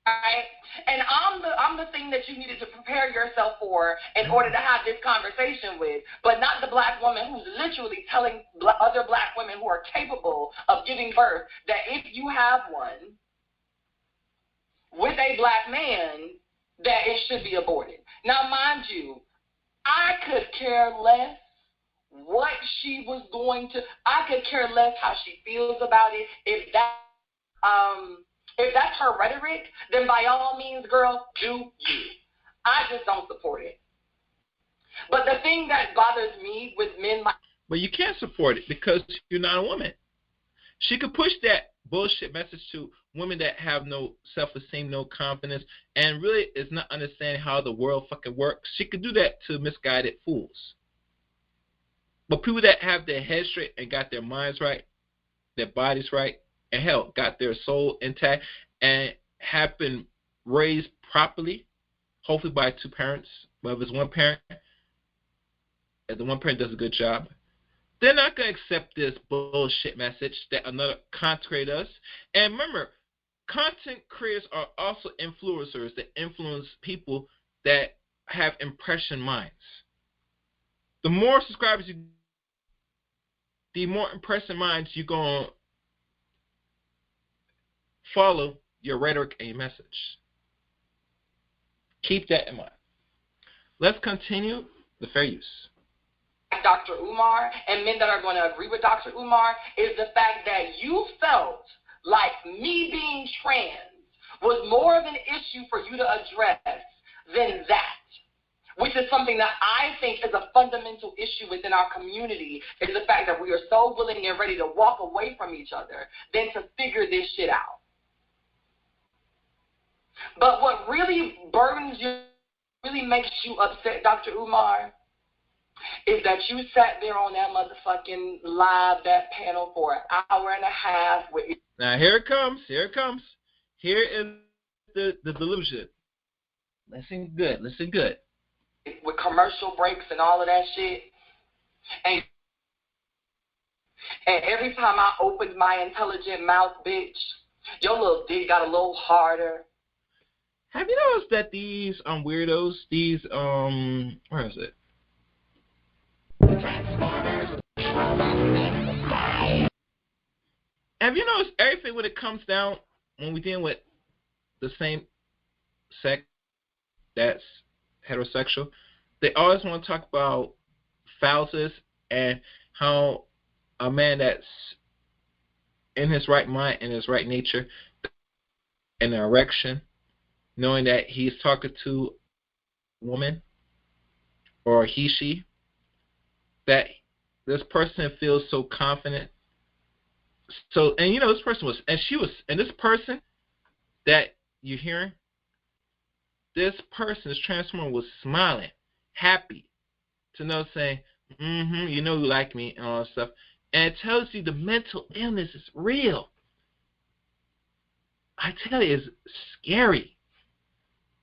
All right. And I'm the thing that you needed to prepare yourself for in order to have this conversation with, but not the black woman who's literally telling other black women who are capable of giving birth that if you have one with a black man, that it should be aborted. Now, mind you, I could care less what she was going to. I could care less how she feels about it. If that's her rhetoric, then by all means, girl, do you. I just don't support it. But the thing that bothers me with men like... But you can't support it because you're not a woman. She could push that bullshit message to women that have no self-esteem, no confidence, and really is not understanding how the world fucking works. She could do that to misguided fools. But people that have their heads straight and got their minds right, their bodies right, and hell, got their soul intact and have been raised properly, hopefully by two parents, whether it's one parent, if the one parent does a good job, they're not going to accept this bullshit message that another content creator does. And remember, content creators are also influencers that influence people that have impression minds. The more subscribers you, the more impression minds you're going to follow your rhetoric and your message. Keep that in mind. Let's continue the fair use. Dr. Umar and men that are going to agree with Dr. Umar is the fact that you felt like me being trans was more of an issue for you to address than that, which is something that I think is a fundamental issue within our community, is the fact that we are so willing and ready to walk away from each other than to figure this shit out. But what really burdens you really makes you upset, Dr. Umar, is that you sat there on that motherfucking live, that panel for an hour and a half. Now here it comes. Here it comes. Here is the delusion. Listen good. Listen good. With commercial breaks and all of that shit. And every time I opened my intelligent mouth, bitch, your little dick got a little harder. Have you noticed that these weirdos, these where is it? Have you noticed everything when it comes down, when we deal with the same sex that's heterosexual, they always want to talk about phallus and how a man that's in his right mind, in his right nature, an erection, knowing that he's talking to a woman or he, she, that this person feels so confident. So, and you know, this person was, and she was, and this person that you're hearing, this person, this transformer was smiling, happy to know, saying, you know you like me and all that stuff. And it tells you the mental illness is real. I tell you, it's scary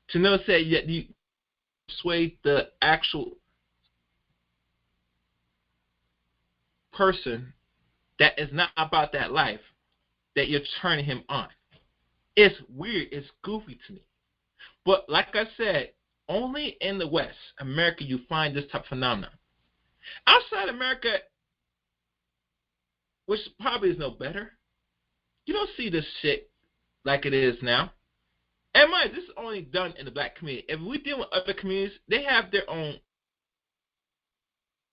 to know that you persuade the actual person that is not about that life, that you're turning him on. It's weird. It's goofy to me. But like I said, only in the West, America, you find this type of phenomenon. Outside America, which probably is no better, you don't see this shit like it is now. And mind, this is only done in the black community. If we deal with other communities, they have their own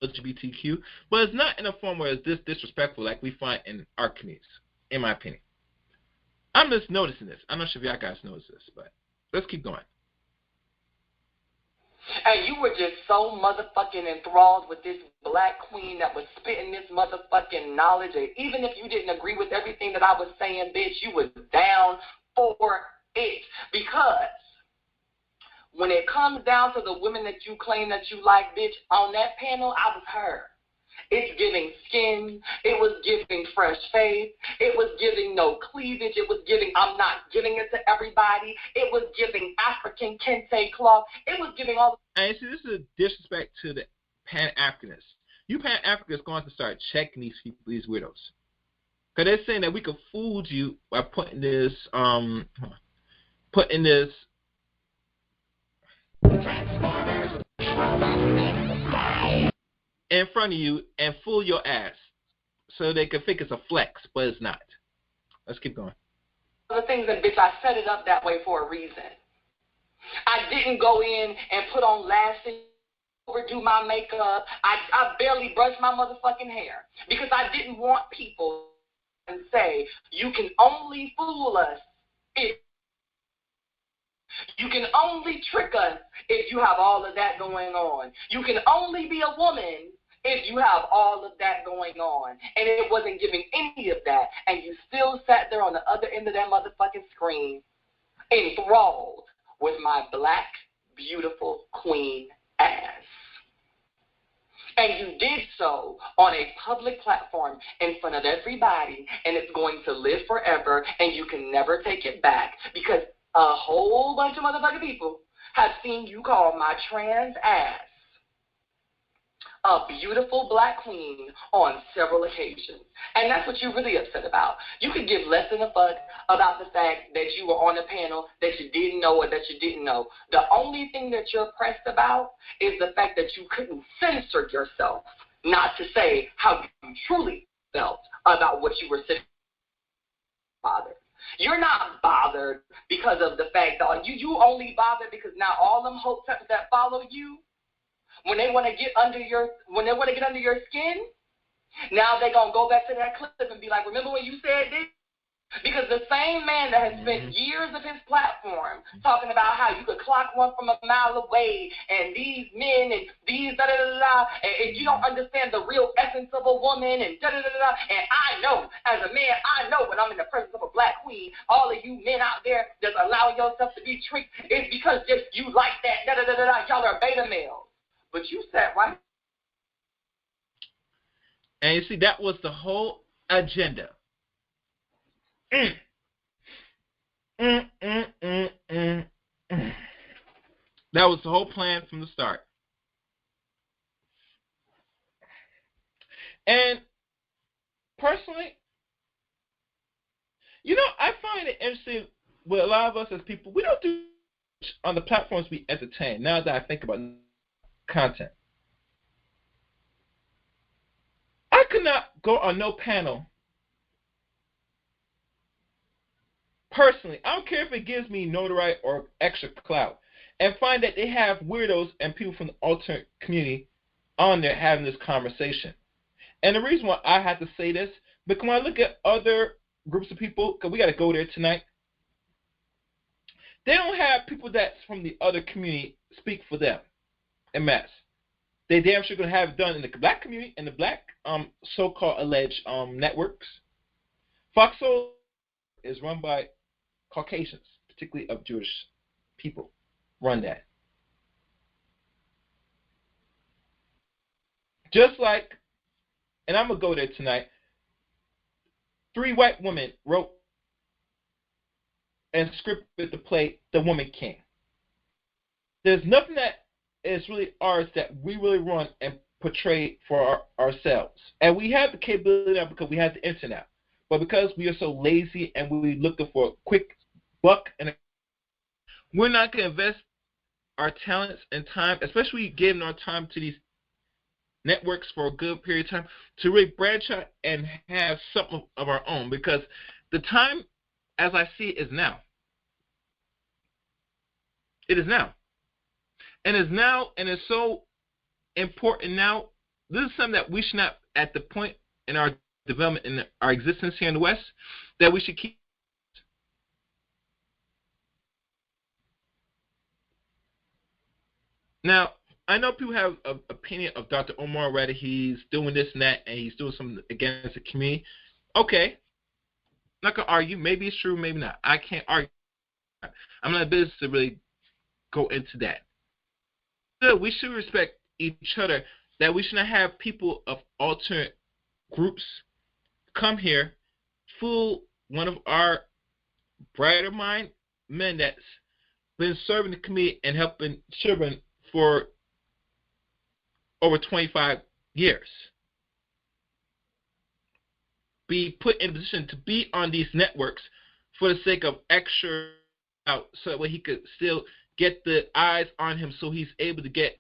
LGBTQ, but it's not in a form where it's this disrespectful like we find in our communities, in my opinion. I'm just noticing this. I'm not sure if y'all guys notice this, but let's keep going. And you were just so motherfucking enthralled with this black queen that was spitting this motherfucking knowledge. And even if you didn't agree with everything that I was saying, bitch, you was down for it. Because when it comes down to the women that you claim that you like, bitch, on that panel, I was her. It's giving skin. It was giving fresh face. It was giving no cleavage. It was giving, I'm not giving it to everybody. It was giving African kente cloth. It was giving all. And see, this is a disrespect to the Pan-Africanists. You Pan-Africanists going to start checking these people, these widows. Because they're saying that we could fool you by putting this, in front of you and fool your ass so they can think it's a flex, but it's not. Let's keep going. The things that, bitch, I set it up that way for a reason. I didn't go in and put on lashes, overdo my makeup. I barely brushed my motherfucking hair because I didn't want people to say, you can only fool us if you can only trick us if you have all of that going on. You can only be a woman if you have all of that going on. And it wasn't giving any of that. And you still sat there on the other end of that motherfucking screen, enthralled with my black, beautiful queen ass. And you did so on a public platform in front of everybody, and it's going to live forever, and you can never take it back because a whole bunch of motherfucking people have seen you call my trans ass a beautiful black queen on several occasions. And that's what you're really upset about. You could give less than a fuck about the fact that you were on a panel that you didn't know or that you didn't know. The only thing that you're pressed about is the fact that you couldn't censor yourself not to say how you truly felt about what you were sitting bothered. You're not bothered because of the fact that you only bothered because now all them hoteps that follow you, when they want to get under your skin, now they're gonna go back to that clip and be like, remember when you said this? Because the same man that has spent years of his platform talking about how you could clock one from a mile away and these men and these da-da-da-da, and you don't understand the real essence of a woman and da-da-da-da, and I know, as a man, I know when I'm in the presence of a black queen, all of you men out there that's allowing yourself to be tricked, it's because just you like that, da-da-da-da-da, y'all are beta males. But you sat right. And you see, that was the whole agenda. That was the whole plan from the start. And personally, I find it interesting with a lot of us as people, we don't do much on the platforms we entertain, now that I think about content. I could not go on no panel. Personally, I don't care if it gives me notoriety or extra clout, and find that they have weirdos and people from the alternate community on there having this conversation. And the reason why I have to say this, because when I look at other groups of people, because we got to go there tonight, they don't have people that's from the other community speak for them en masse. They damn sure going to have it done in the black community and the black so-called alleged networks. Fox Soul is run by Caucasians, particularly of Jewish people, run that. Just like, and I'm going to go there tonight, 3 white women wrote and scripted the play The Woman King. There's nothing that is really ours that we really run and portray for ourselves. And we have the capability now because we have the internet. But because we are so lazy and we're looking for a quick buck, we're not going to invest our talents and time, especially giving our time to these networks for a good period of time, to really branch out and have something of our own. Because the time, as I see it, is now. It is now. And it's now, and it's so important now. This is something that we should not, at the point in our development, in our existence here in the West, that we should keep. Now, I know people have an opinion of Dr. Omar, whether he's doing this and that, and he's doing something against the community. Okay. I'm not going to argue. Maybe it's true, maybe not. I can't argue. I'm not in business to really go into that. We should respect each other, that we should not have people of alternate groups come here, fool one of our brighter mind men that's been serving the community and helping children for over 25 years. Be put in a position to be on these networks for the sake of extra out, so that way he could still get the eyes on him, so he's able to get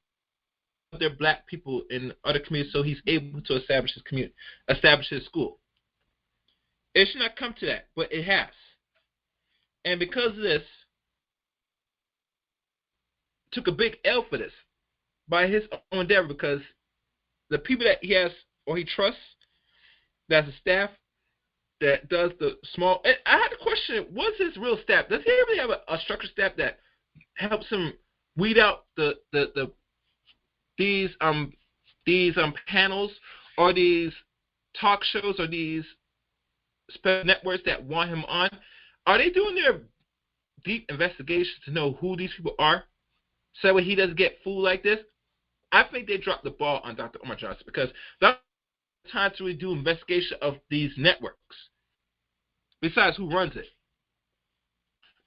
other black people in other communities, so he's able to establish his community, establish his school. It should not come to that, but it has. And because of this, took a big L for this by his own endeavor, because the people that he has or he trusts, that's a staff that does the small. And I had to question, what's his real staff? Does he really have a structured staff that helps him weed out these panels or these talk shows or these special networks that want him on? Are they doing their deep investigation to know who these people are, so that he doesn't get fooled like this? I think they dropped the ball on Dr. Omar Johnson, because that's the time to really do investigation of these networks, besides who runs it.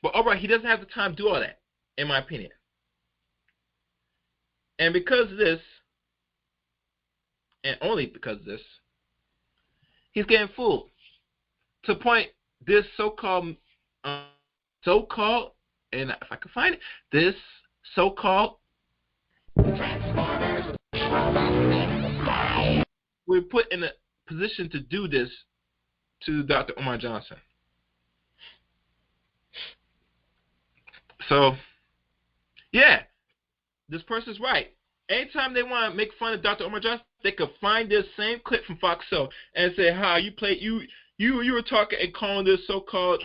But all right, he doesn't have the time to do all that, in my opinion. And because of this, and only because of this, he's getting fooled. To the point, this so-called, and if I can find it, this so-called we're put in a position to do this to Dr. Omar Johnson. So, yeah, this person's right. Anytime they want to make fun of Dr. Omar Johnson, they could find this same clip from Fox Soul and say, "How you You were talking and calling this so-called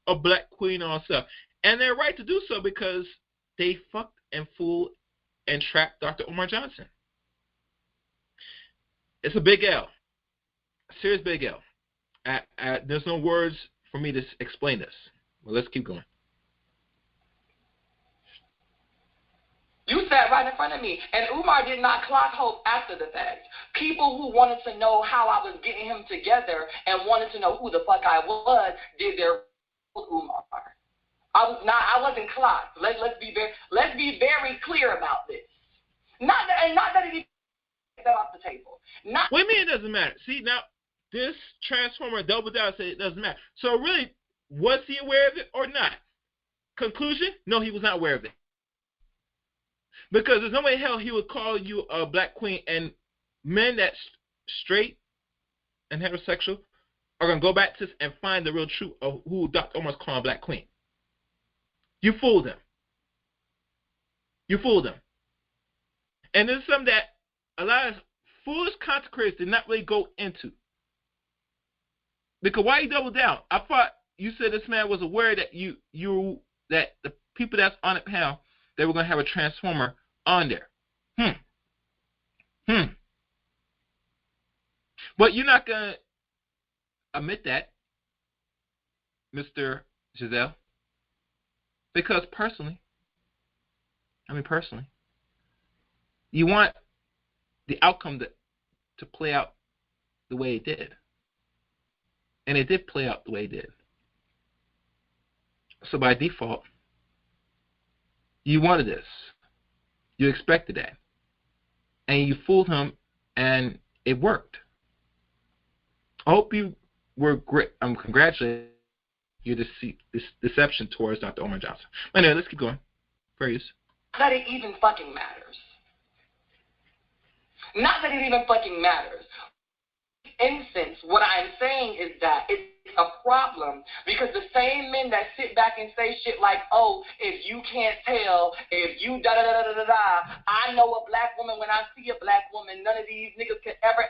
a black queen on stuff. And they're right to do so because they fucked and fooled and trapped Dr. Umar Johnson. It's a big L. A serious big L. There's no words for me to explain this. Well, let's keep going. You sat right in front of me, and Umar did not clock Hope after the fact. People who wanted to know how I was getting him together and wanted to know who the fuck I was did their Umar. I wasn't clocked. Let's be very clear about this. Not that it get that off the table. What do you mean it doesn't matter? See, now this transformer doubled down and said it doesn't matter. So really, was he aware of it or not? Conclusion: no, he was not aware of it. Because there's no way in hell he would call you a black queen, and men that's straight and heterosexual are going to go back to this and find the real truth of who Dr. Omar's calling a black queen. You fooled him. You fooled him. And this is something that a lot of foolish content creators did not really go into. Because why he doubled down? I thought you said this man was aware that that the people that's on the panel, they were going to have a transformer on there. But you're not going to admit that, Mr. Giselle. Because personally, you want the outcome to play out the way it did. And it did play out the way it did. So by default, you wanted this. You expected that. And you fooled him, and it worked. I hope you were great. I'm congratulating your deception towards Dr. Umar Johnson. Anyway, let's keep going. Fair use. That it even fucking matters. Not that it even fucking matters. In instance, what I'm saying is that it's a problem because the same men that sit back and say shit like, oh, if you can't tell, if you da-da-da-da-da-da, I know a black woman when I see a black woman, none of these niggas can ever,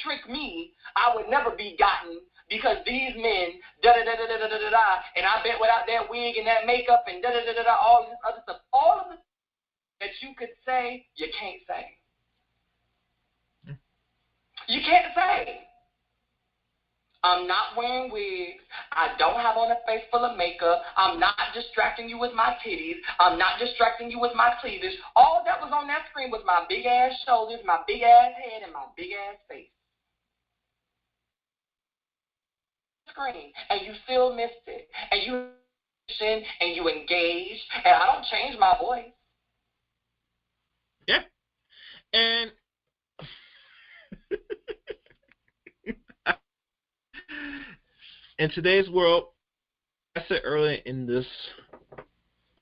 trick me. I would never be gotten because these men, da-da-da-da-da-da-da-da, and I bet without that wig and that makeup and da-da-da-da-da, all this other stuff, all of the that you could say, you can't say. You can't say. I'm not wearing wigs. I don't have on a face full of makeup. I'm not distracting you with my titties. I'm not distracting you with my cleavage. All that was on that screen was my big ass shoulders, my big ass head, and my big ass face. Screen, and you still missed it. And you engaged, and I don't change my voice. Yeah. And in today's world, I said earlier in this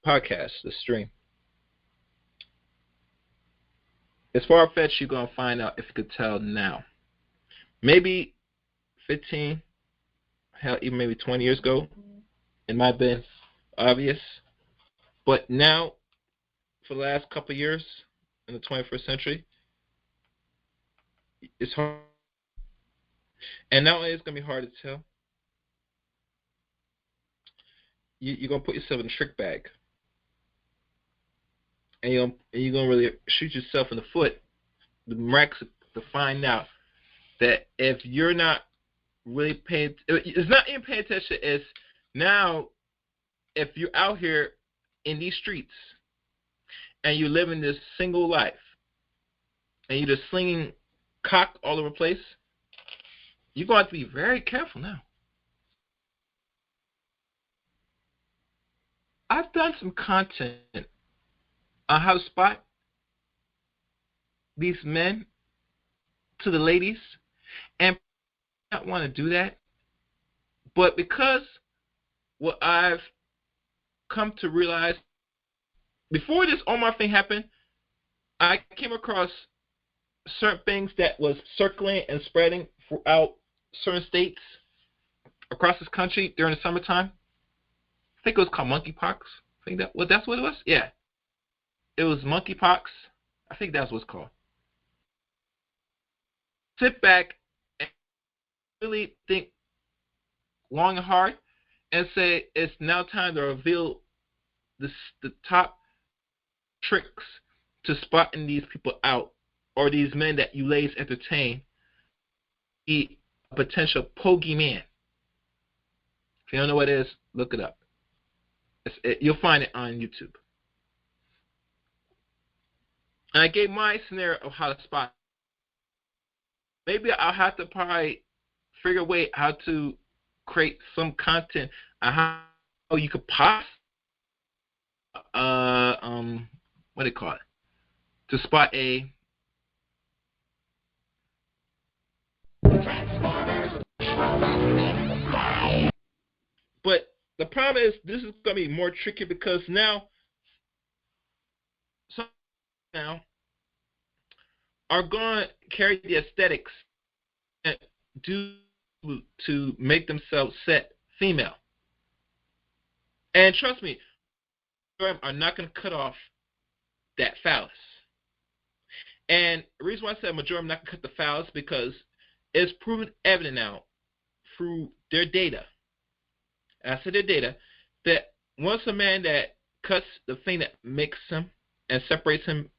podcast, the stream, it's far-fetched you're going to find out if you could tell now. Maybe 15, hell, even maybe 20 years ago, it might have been obvious. But now, for the last couple of years, in the 21st century, it's hard. And not only is it going to be hard to tell, you're going to put yourself in a trick bag. And you're going to really shoot yourself in the foot, the marks, to find out that if you're not really paying, it's not even paying attention, it's now if you're out here in these streets and you're living this single life and you're just slinging cock all over the place, you're going to have to be very careful now. I've done some content on how to spot these men to the ladies, and I don't want to do that. But because what I've come to realize, before this Omar thing happened, I came across certain things that was circling and spreading throughout certain states across this country during the summertime. I think it was called monkeypox. I think that's what it was? Yeah. It was monkeypox. I think that's what it's called. Sit back and really think long and hard and say it's now time to reveal the top tricks to spotting these people out, or these men that you ladies entertain, be a potential pogey man. If you don't know what it is, look it up. You'll find it on YouTube. And I gave my scenario of how to spot. Maybe I'll have to probably figure a way how to create some content on how you could possibly what do you call it? To spot a but the problem is this is going to be more tricky because now are going to carry the aesthetics and do to make themselves set female. And trust me, are not going to cut off that phallus. And the reason why I said majority are not going to cut the phallus because it's proven evident now through their data. And I said their data that once a man that cuts the thing that makes him and separates him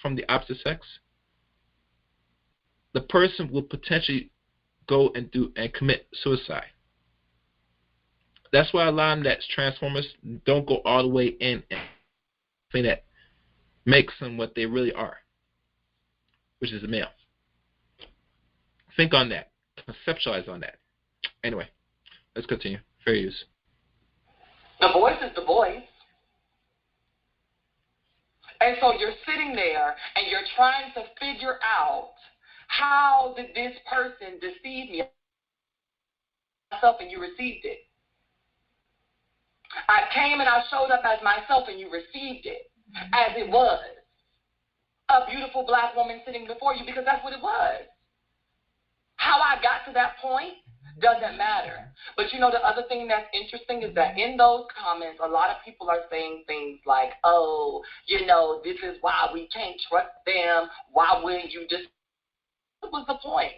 from the opposite sex, the person will potentially go and commit suicide. That's why a lot of them that's Transformers don't go all the way in and thing that makes them what they really are, which is a male. Think on that. Conceptualize on that. Anyway, let's continue. Fair use. The voice is the voice. And so you're sitting there and you're trying to figure out how did this person deceive me myself and you received it. I came and I showed up as myself and you received it as it was. A beautiful black woman sitting before you because that's what it was. How I got to that point doesn't matter. But you know, the other thing that's interesting is that in those comments, a lot of people are saying things like, oh, you know, this is why we can't trust them. Why wouldn't you just... What was the point?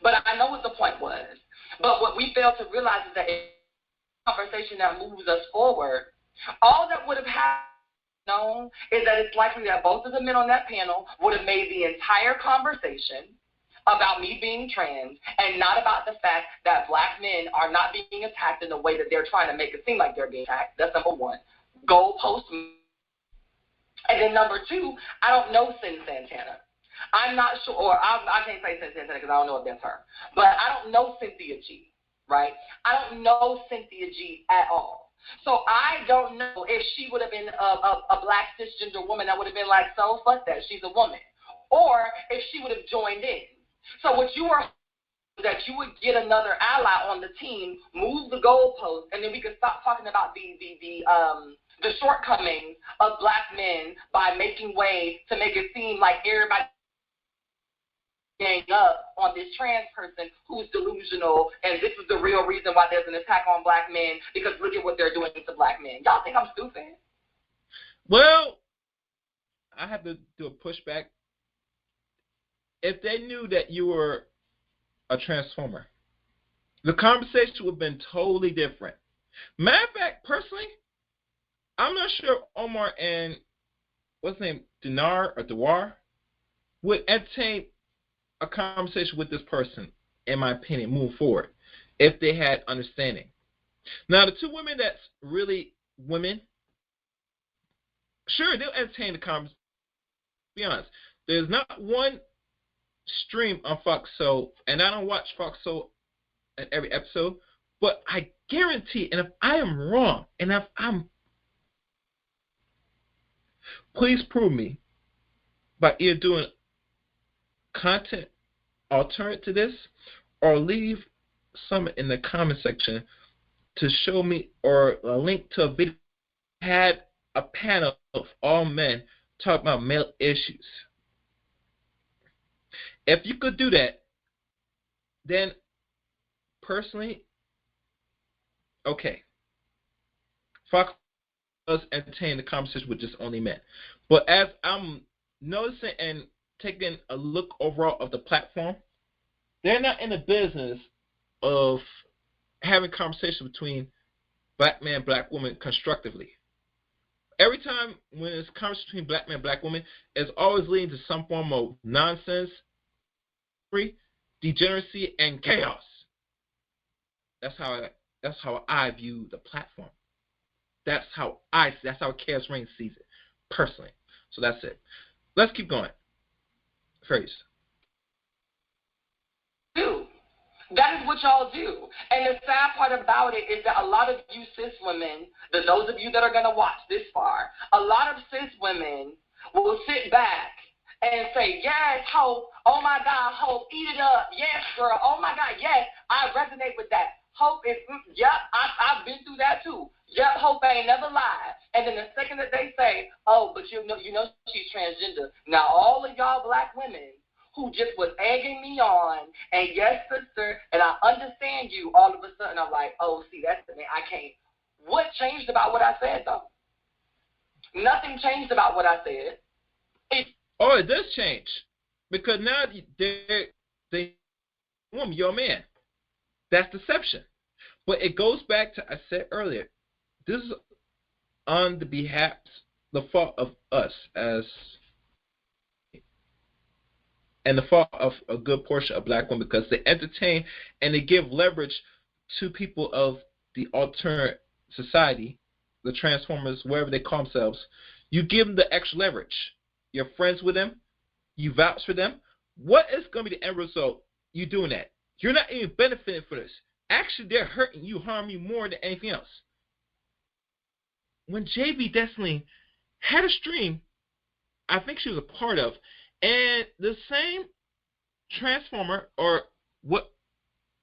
But I know what the point was. But what we fail to realize is that in a conversation that moves us forward, all that would have known is that it's likely that both of the men on that panel would have made the entire conversation about me being trans and not about the fact that black men are not being attacked in the way that they're trying to make it seem like they're being attacked. That's number one. Goalpost. And then number two, I don't know Sin Santana. I'm not sure, or I can't say Sin Santana because I don't know if that's her. But I don't know Cynthia G, right? I don't know Cynthia G at all. So I don't know if she would have been a black cisgender woman that would have been like, so fuck that, she's a woman. Or if she would have joined in. So what you are that you would get another ally on the team, move the goalpost, and then we could stop talking about the shortcomings of black men by making way to make it seem like everybody gang up on this trans person who's delusional, and this is the real reason why there's an attack on black men because look at what they're doing to black men. Y'all think I'm stupid? Well, I have to do a pushback. If they knew that you were a transformer, the conversation would have been totally different. Matter of fact, personally, I'm not sure Omar and what's his name, Dewar, would entertain a conversation with this person, in my opinion, move forward, if they had understanding. Now, the two women that's really women, sure, they'll entertain the conversation. To be honest, there's not one stream on Fox Soul, and I don't watch Fox Soul in every episode, but I guarantee, and if I am wrong, and if I'm, please prove me by either doing content alternate to this or leave some in the comment section to show me, or a link to a video that had a panel of all men talking about male issues. If you could do that, then personally, okay. Fox does entertain the conversation with just only men. But as I'm noticing and taking a look overall of the platform, they're not in the business of having conversation between black man, black woman constructively. Every time when it's conversation between black man, black woman, it's always leading to some form of nonsense, degeneracy, and chaos. That's how I view the platform. That's how Chaos Reign sees it, personally. So that's it. Let's keep going. Phrase. That is what y'all do. And the sad part about it is that a lot of you cis women, those of you that are going to watch this far, a lot of cis women will sit back and say, yes, Hope, oh my God, Hope, eat it up, yes, girl, oh my God, yes, I resonate with that. Hope is, yep, I've been through that too. Yep, Hope ain't never lied. And then the second that they say, oh, but you know she's transgender. Now all of y'all black women who just was egging me on, and yes, sister, and I understand you, all of a sudden I'm like, oh, see, that's the thing, I can't. What changed about what I said, though? Nothing changed about what I said. It does change. Because now woman, you're a man. That's deception. But it goes back to, I said earlier, this is on the fault of us and the fault of a good portion of black women, because they entertain and they give leverage to people of the alternate society, the transformers, wherever they call themselves. You give them the extra leverage. You're friends with them. You vouch for them. What is going to be the end result? You doing that. You're not even benefiting for this. Actually, they're hurting you, harming you more than anything else. When JB Destiny had a stream, I think she was a part of, and the same transformer, or what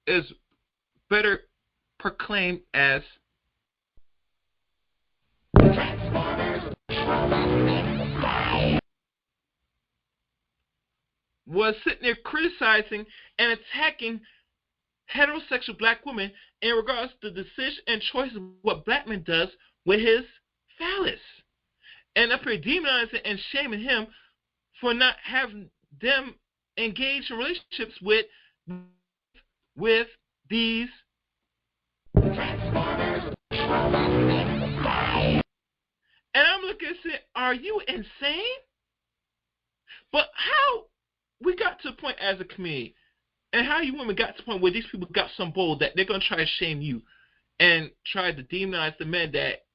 is better proclaimed as was sitting there criticizing and attacking heterosexual black women in regards to the decision and choice of what black man does with his phallus. And up here demonizing and shaming him for not having them engage in relationships with these transformers. And I'm looking and saying, are you insane? But how we got to a point as a community, and how you women got to a point where these people got so bold that they're going to try to shame you and try to demonize the men that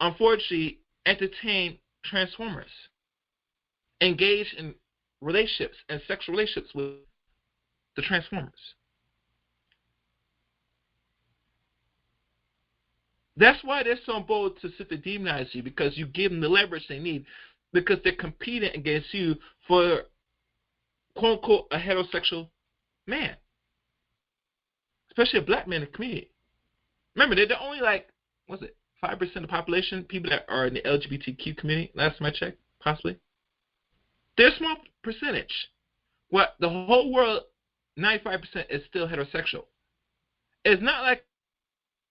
unfortunately entertain transformers, engage in relationships and sexual relationships with the transformers. That's why they're so bold to sit to demonize you, because you give them the leverage they need, because they're competing against you for, quote unquote, a heterosexual man, especially a black man in the community. Remember, they're only 5% of the population, people that are in the LGBTQ community, last time I checked, possibly. They're a small percentage. Well, the whole world, 95% is still heterosexual. It's not like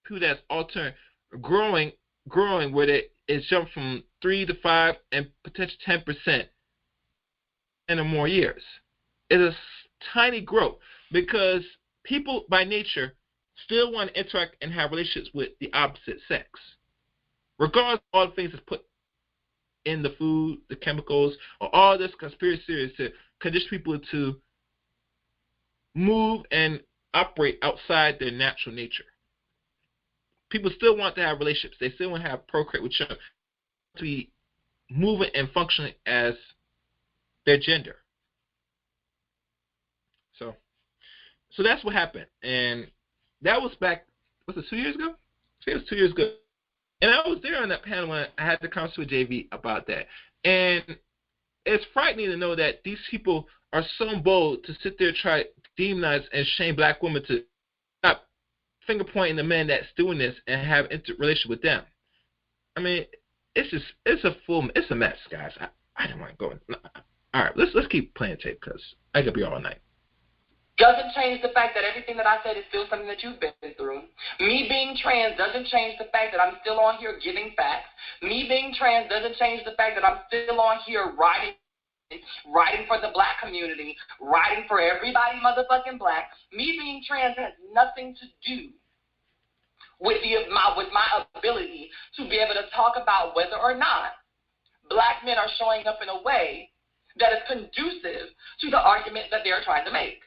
people that's alternate, growing where it's jumped from 3 to 5 and potentially 10% in or more years. It's a tiny growth, because people by nature still want to interact and have relationships with the opposite sex, regardless of all the things that's put in the food, the chemicals, or all this conspiracy theories to condition people to move and operate outside their natural nature. People still want to have relationships. They still want to have procreate with children, to be moving and functioning as their gender. So that's what happened. And that was back, was it 2 years ago? I think it was 2 years ago. And I was there on that panel when I had the conversation with JV about that. And it's frightening to know that these people are so bold to sit there and try to demonize and shame black women, to stop finger pointing the men that's doing this and have interrelationship with them. I mean, it's a mess, guys. I don't want to go. All right, let's keep playing tape, because I could be all night. Doesn't change the fact that everything that I said is still something that you've been through. Me being trans doesn't change the fact that I'm still on here giving facts. Me being trans doesn't change the fact that I'm still on here writing writing for the black community, writing for everybody motherfucking black. Me being trans has nothing to do with my ability to be able to talk about whether or not black men are showing up in a way that is conducive to the argument that they're trying to make.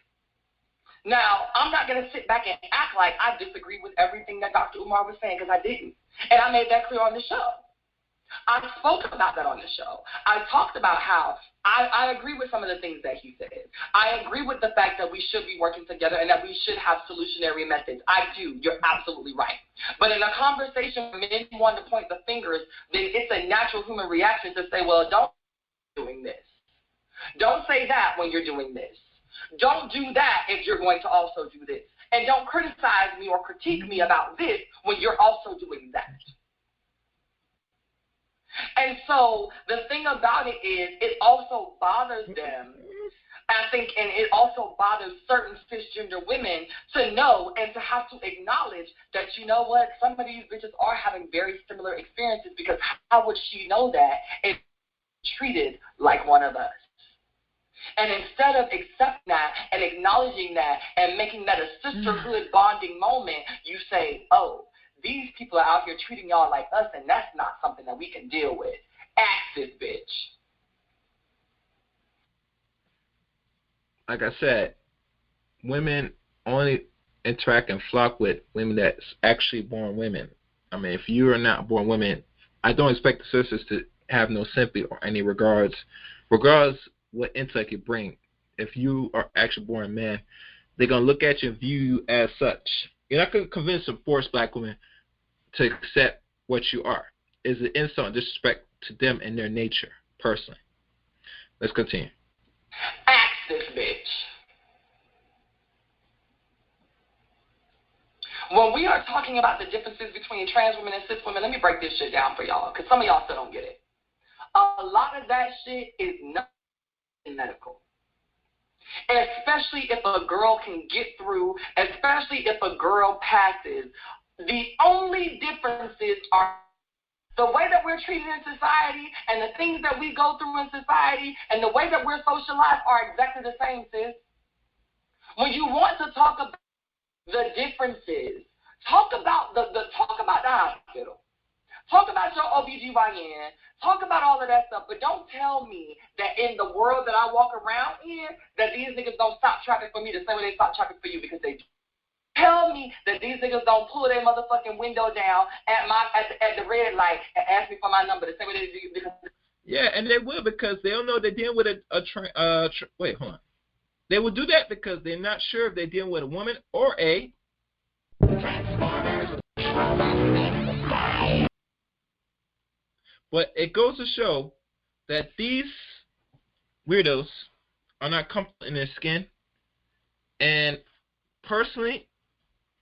Now, I'm not going to sit back and act like I disagree with everything that Dr. Umar was saying, because I didn't. And I made that clear on the show. I spoke about that on the show. I talked about how I agree with some of the things that he said. I agree with the fact that we should be working together and that we should have solutionary methods. I do. You're absolutely right. But in a conversation where men want to point the fingers, then it's a natural human reaction to say, well, don't be doing this. Don't say that when you're doing this. Don't do that if you're going to also do this. And don't criticize me or critique me about this when you're also doing that. And so the thing about it is it also bothers them, I think, and it also bothers certain cisgender women to know and to have to acknowledge that, you know what, some of these bitches are having very similar experiences, because how would she know that if treated like one of us? And instead of accepting that and acknowledging that and making that a sisterhood bonding moment, you say, oh, these people are out here treating y'all like us, and that's not something that we can deal with. Ask this bitch. Like I said, women only interact and flock with women that's actually born women. I mean, if you are not born women, I don't expect the sisters to have no sympathy or any regardless what intellect you bring. If you are actually born a man, they're going to look at you and view you as such. You're not going to convince and force black women to accept what you are. It's an insult and disrespect to them and their nature, personally. Let's continue. Ask this bitch. When we are talking about the differences between trans women and cis women, let me break this shit down for y'all, because some of y'all still don't get it. A lot of that shit is not medical. And especially if a girl can get through, especially if a girl passes, the only differences are the way that we're treated in society and the things that we go through in society and the way that we're socialized are exactly the same, sis. When you want to talk about the differences, talk about the hospital. Talk about your OBGYN. Talk about all of that stuff. But don't tell me that in the world that I walk around in, that these niggas don't stop traffic for me the same way they stop traffic for you, because they do. Tell me that these niggas don't pull their motherfucking window down at the red light and ask me for my number the same way they do. Because yeah, and they will, because they don't know they're dealing with wait, hold on. They will do that because they're not sure if they're dealing with a woman or a But it goes to show that these weirdos are not comfortable in their skin. And personally,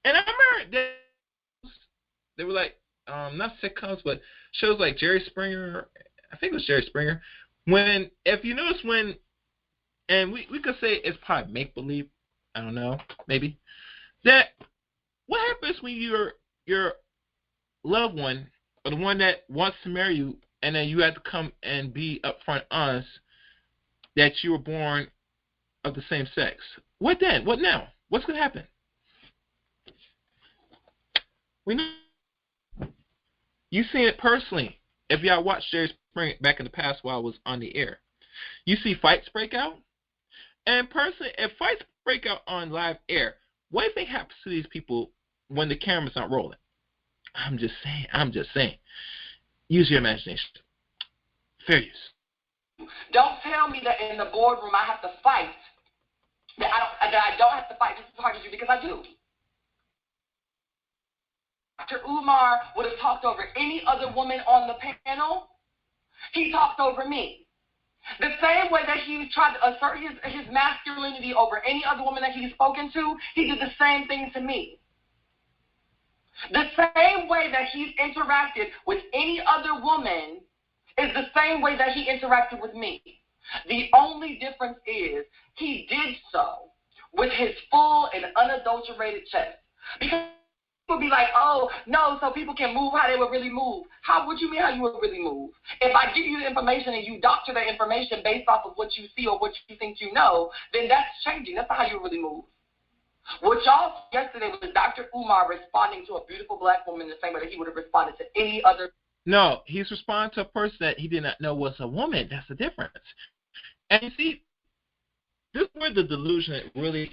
and I remember they were like, not sitcoms, but shows like Jerry Springer. I think it was Jerry Springer. When, if you notice when, and we could say it's probably make-believe, I don't know, maybe, that what happens when your loved one, or the one that wants to marry you, and then you have to come and be upfront honest that you were born of the same sex? What then? What now? What's going to happen? We know. You've seen it personally. If y'all watched Jerry Springer back in the past while I was on the air, you see fights break out. And personally, if fights break out on live air, what do you think happens to these people when the camera's not rolling? I'm just saying. Use your imagination. Fair use. Don't tell me that in the boardroom I have to fight. That I don't have to fight just as hard as you, because I do. Dr. Umar would have talked over any other woman on the panel. He talked over me. The same way that he tried to assert his masculinity over any other woman that he's spoken to, he did the same thing to me. The same way that he's interacted with any other woman is the same way that he interacted with me. The only difference is he did so with his full and unadulterated chest. Because would be like, oh, no, so people can move how they would really move. How would you mean how you would really move? If I give you the information and you doctor the information based off of what you see or what you think you know, then that's changing. That's not how you really move. What y'all yesterday was Dr. Umar responding to a beautiful black woman the same way that he would have responded to any other. No, he's responding to a person that he did not know was a woman. That's the difference. And you see, this is where the delusion really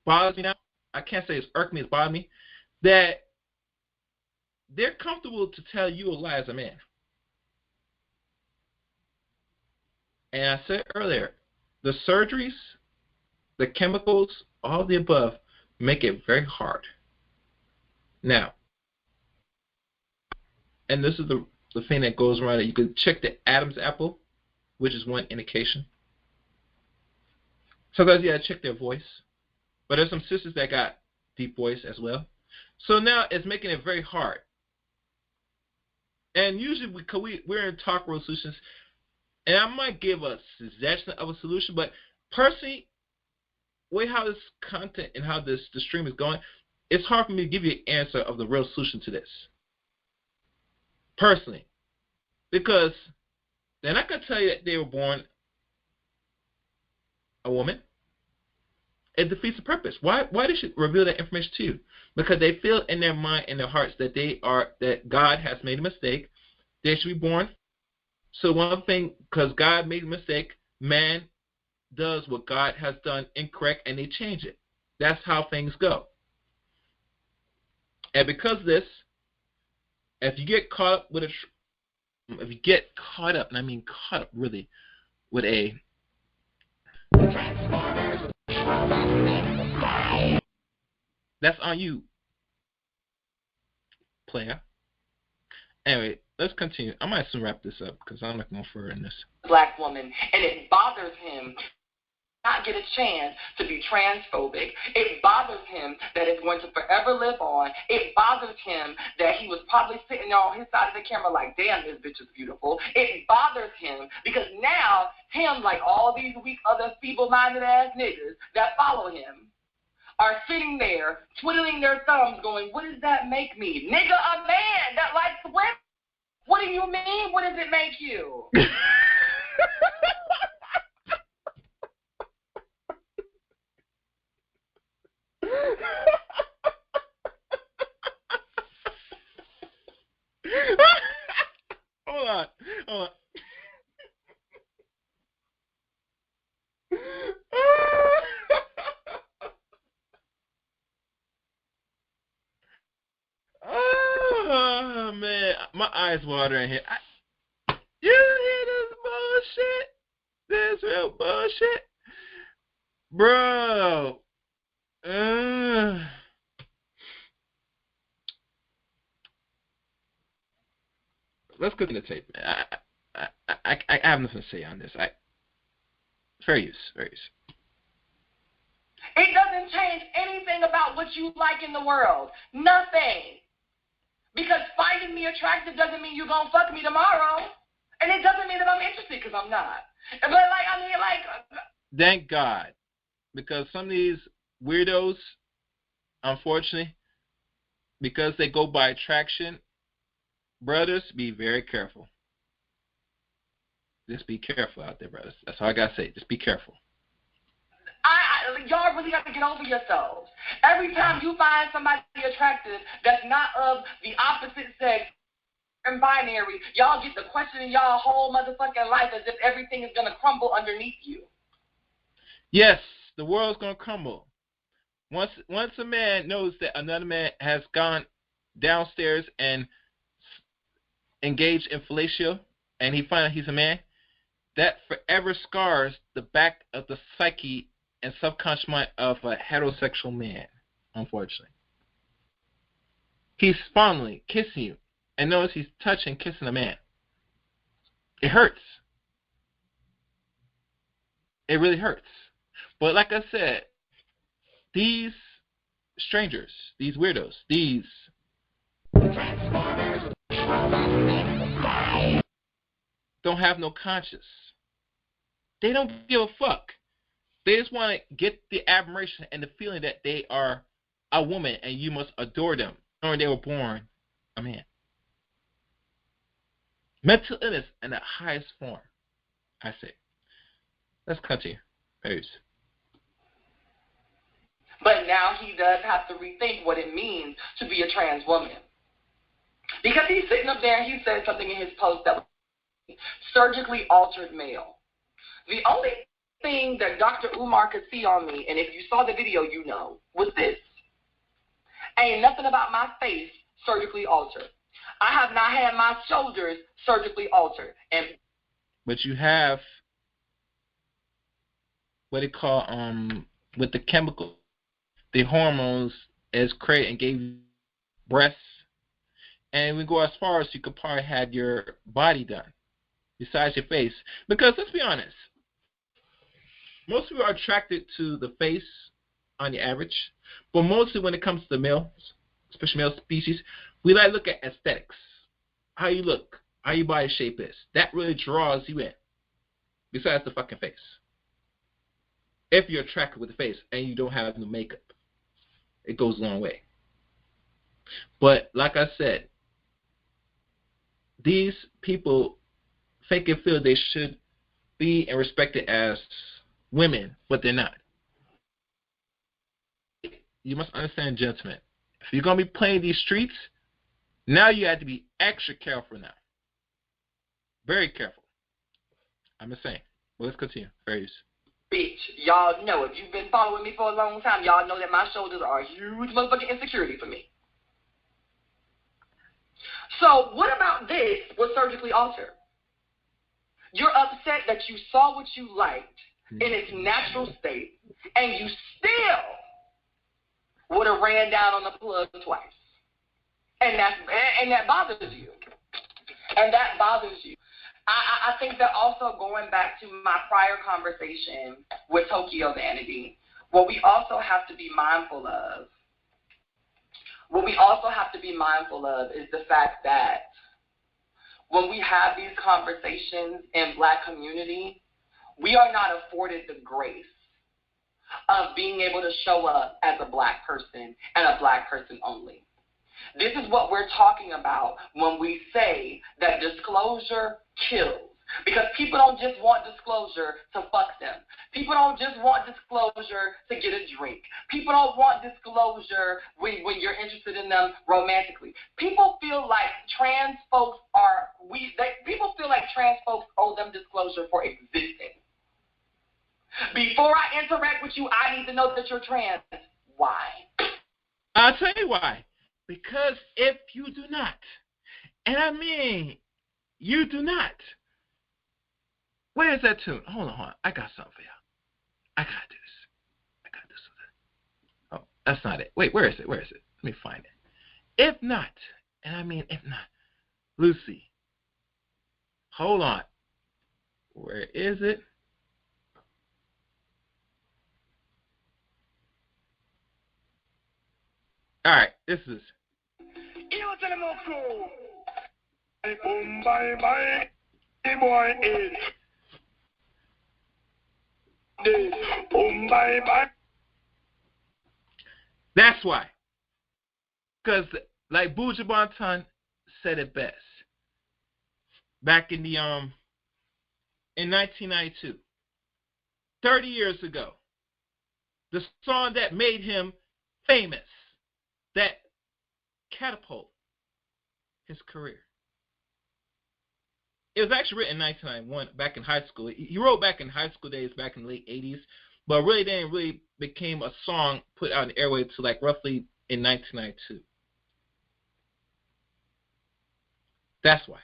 bothers me now. I can't say it's irked me, it's bothered me. That they're comfortable to tell you a lie as a man. And I said earlier, the surgeries, the chemicals, all the above make it very hard. Now, and this is the thing that goes around it. You can check the Adam's apple, which is one indication. Sometimes you gotta check their voice. But there's some sisters that got deep voice as well. So now it's making it very hard. And usually we're in Talk Real Solutions, and I might give a suggestion of a solution, but personally, the way how this content and how the stream is going, it's hard for me to give you an answer of the real solution to this. Personally. Because they're not going to tell you that they were born a woman. It defeats the purpose. Why they should reveal that information to you? Because they feel in their mind and their hearts that that God has made a mistake. They should be born. So one thing, because God made a mistake, man does what God has done incorrect, and they change it. That's how things go. And because of this, if you get caught up with and I mean caught up really with a that's on you, player. Anyway, let's continue. I might soon wrap this up because I'm not going further in this. Black woman, and it bothers him not get a chance to be transphobic. It bothers him that it's going to forever live on. It bothers him that he was probably sitting on his side of the camera like, damn, this bitch is beautiful. It bothers him because now him, like all these weak other feeble-minded ass niggas that follow him, are sitting there twiddling their thumbs going, what does that make me? Nigga, a man that likes women. What do you mean? What does it make you? Hold on. Oh man, my eyes watering here. You hear this bullshit? This real bullshit, bro. Let's go to the tape, man. I have nothing to say on this. Fair use. It doesn't change anything about what you like in the world. Nothing. Because finding me attractive doesn't mean you're going to fuck me tomorrow. And it doesn't mean that I'm interested because I'm not. But, thank God. Because some of these weirdos, unfortunately, because they go by attraction, brothers, be very careful. Just be careful out there, brothers. That's all I got to say. Just be careful. Y'all really have to get over yourselves. Every time you find somebody attractive that's not of the opposite sex and binary, y'all get the question in y'all whole motherfucking life as if everything is going to crumble underneath you. Yes, the world's going to crumble. Once a man knows that another man has gone downstairs and engaged in fellatio, and he finds out he's a man, that forever scars the back of the psyche and subconscious mind of a heterosexual man, unfortunately. He's fondly kissing you and knows he's touching, kissing a man. It hurts. It really hurts. But like I said, these strangers, these weirdos, these don't have no conscience. They don't give a fuck. They just want to get the admiration and the feeling that they are a woman and you must adore them. knowing they were born a man. Mental illness in the highest form, I say. Let's continue. Peace. But now he does have to rethink what it means to be a trans woman. Because he's sitting up there and he said something in his post that was surgically altered male. The only thing that Dr. Umar could see on me, and if you saw the video, you know, was this. Ain't nothing about my face surgically altered. I have not had my shoulders surgically altered. But you have what they call with the chemical, the hormones is created and gave you breasts. And we go as far as you could probably have your body done, besides your face. Because let's be honest, most people are attracted to the face on the average, but mostly when it comes to the males, especially male species, we like to look at aesthetics, how you look, how your body shape is. That really draws you in, besides the fucking face. If you're attracted with the face and you don't have no makeup, it goes a long way. But like I said, these people think and feel they should be and respected as women, but they're not. You must understand, gentlemen, if you're going to be playing these streets, now you have to be extra careful now. Very careful. I'm just saying. Well, let's continue. Various. Bitch, y'all know, if you've been following me for a long time, y'all know that my shoulders are a huge motherfucking insecurity for me. So what about this was surgically altered? You're upset that you saw what you liked in its natural state, and you still would have ran down on the plug twice. And that bothers you. And that bothers you. I think that also going back to my prior conversation with Tokyo Vanity, what we also have to be mindful of is the fact that when we have these conversations in Black community, we are not afforded the grace of being able to show up as a Black person and a Black person only. This is what we're talking about when we say that disclosure kills. Because people don't just want disclosure to fuck them. People don't just want disclosure to get a drink. People don't want disclosure when you're interested in them romantically. People feel like trans folks people feel like trans folks owe them disclosure for existing. Before I interact with you, I need to know that you're trans. Why? I'll tell you why. Because if you do not, and I mean, you do not. Where is that tune? Hold on. I got something for y'all. I got this. Oh, that's not it. Wait, where is it? Let me find it. If not, and I mean if not, Lucy, hold on. Where is it? All right, this is. Boy is That's why. Because, like Buju Banton said it best, back in the in 1992, 30 years ago, the song that made him famous, that catapulted his career. It was actually written in 1991, back in high school. He wrote back in high school days, back in the late 80s, but really didn't really became a song put out in the airway to like roughly in 1992. That's why.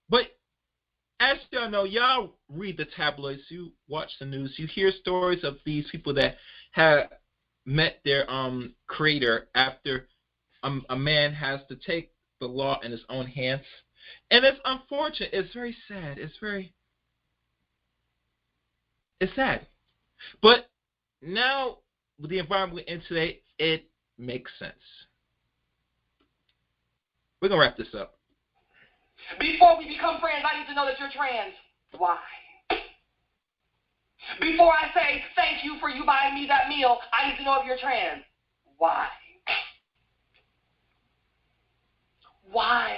But as y'all know, y'all read the tabloids, you watch the news, you hear stories of these people that have met their creator after a man has to take the law in his own hands. And it's unfortunate. It's very sad. It's sad. But now, with the environment we're in today, it makes sense. We're going to wrap this up. Before we become friends, I need to know that you're trans. Why? Before I say thank you for you buying me that meal, I need to know if you're trans. Why? Why?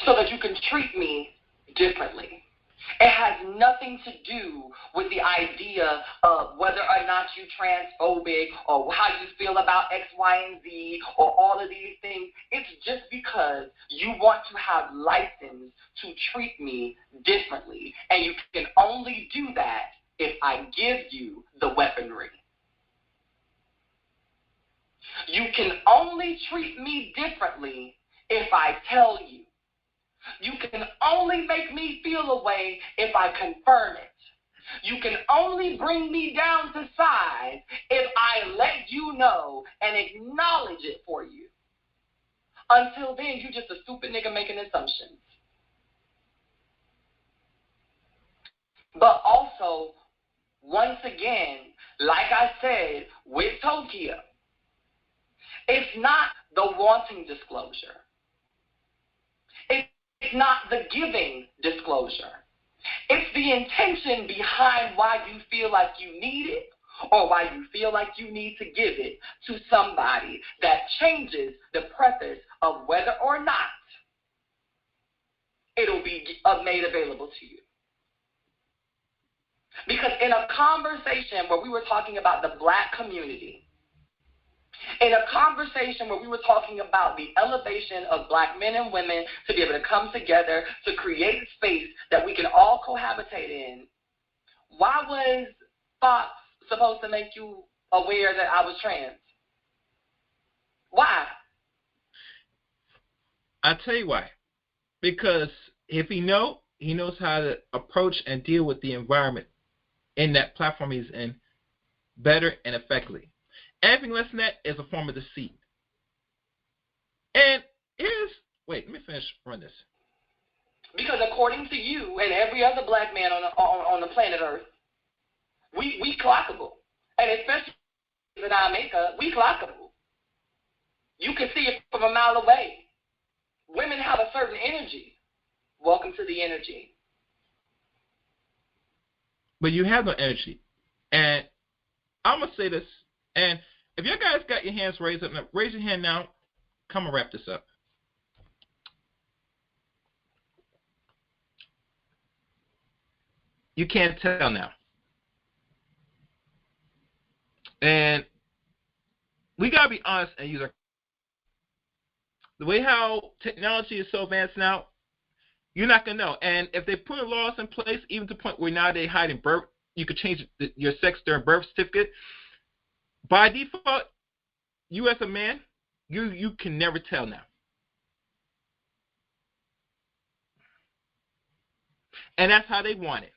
So that you can treat me differently. It has nothing to do with the idea of whether or not you're transphobic or how you feel about X, Y, and Z or all of these things. It's just because you want to have license to treat me differently. And you can only do that if I give you the weaponry. You can only treat me differently if I tell you. You can only make me feel a way if I confirm it. You can only bring me down to size if I let you know and acknowledge it for you. Until then, you just a stupid nigga making assumptions. But also, once again, like I said, with Tokyo, it's not the wanting disclosure. It's not the giving disclosure. It's the intention behind why you feel like you need it or why you feel like you need to give it to somebody that changes the preface of whether or not it'll be made available to you. Because in a conversation where we were talking about the Black community, in a conversation where we were talking about the elevation of Black men and women to be able to come together to create space that we can all cohabitate in, why was Fox supposed to make you aware that I was trans? Why? I'll tell you why. Because if he knows how to approach and deal with the environment in that platform he's in better and effectively. Anything less than that is a form of deceit. And let me run this. Because according to you and every other Black man on the planet Earth, we clockable. And especially in our makeup, we clockable. You can see it from a mile away. Women have a certain energy. Welcome to the energy. But you have no energy. And I'm going to say this, and if you guys got your hands raised up, raise your hand now. Come and wrap this up. You can't tell now. And we got to be honest and use our... The way how technology is so advanced now, you're not going to know. And if they put laws in place, even to the point where now they hide in birth, you could change your sex during birth certificate. By default, you as a man, you can never tell now. And that's how they want it.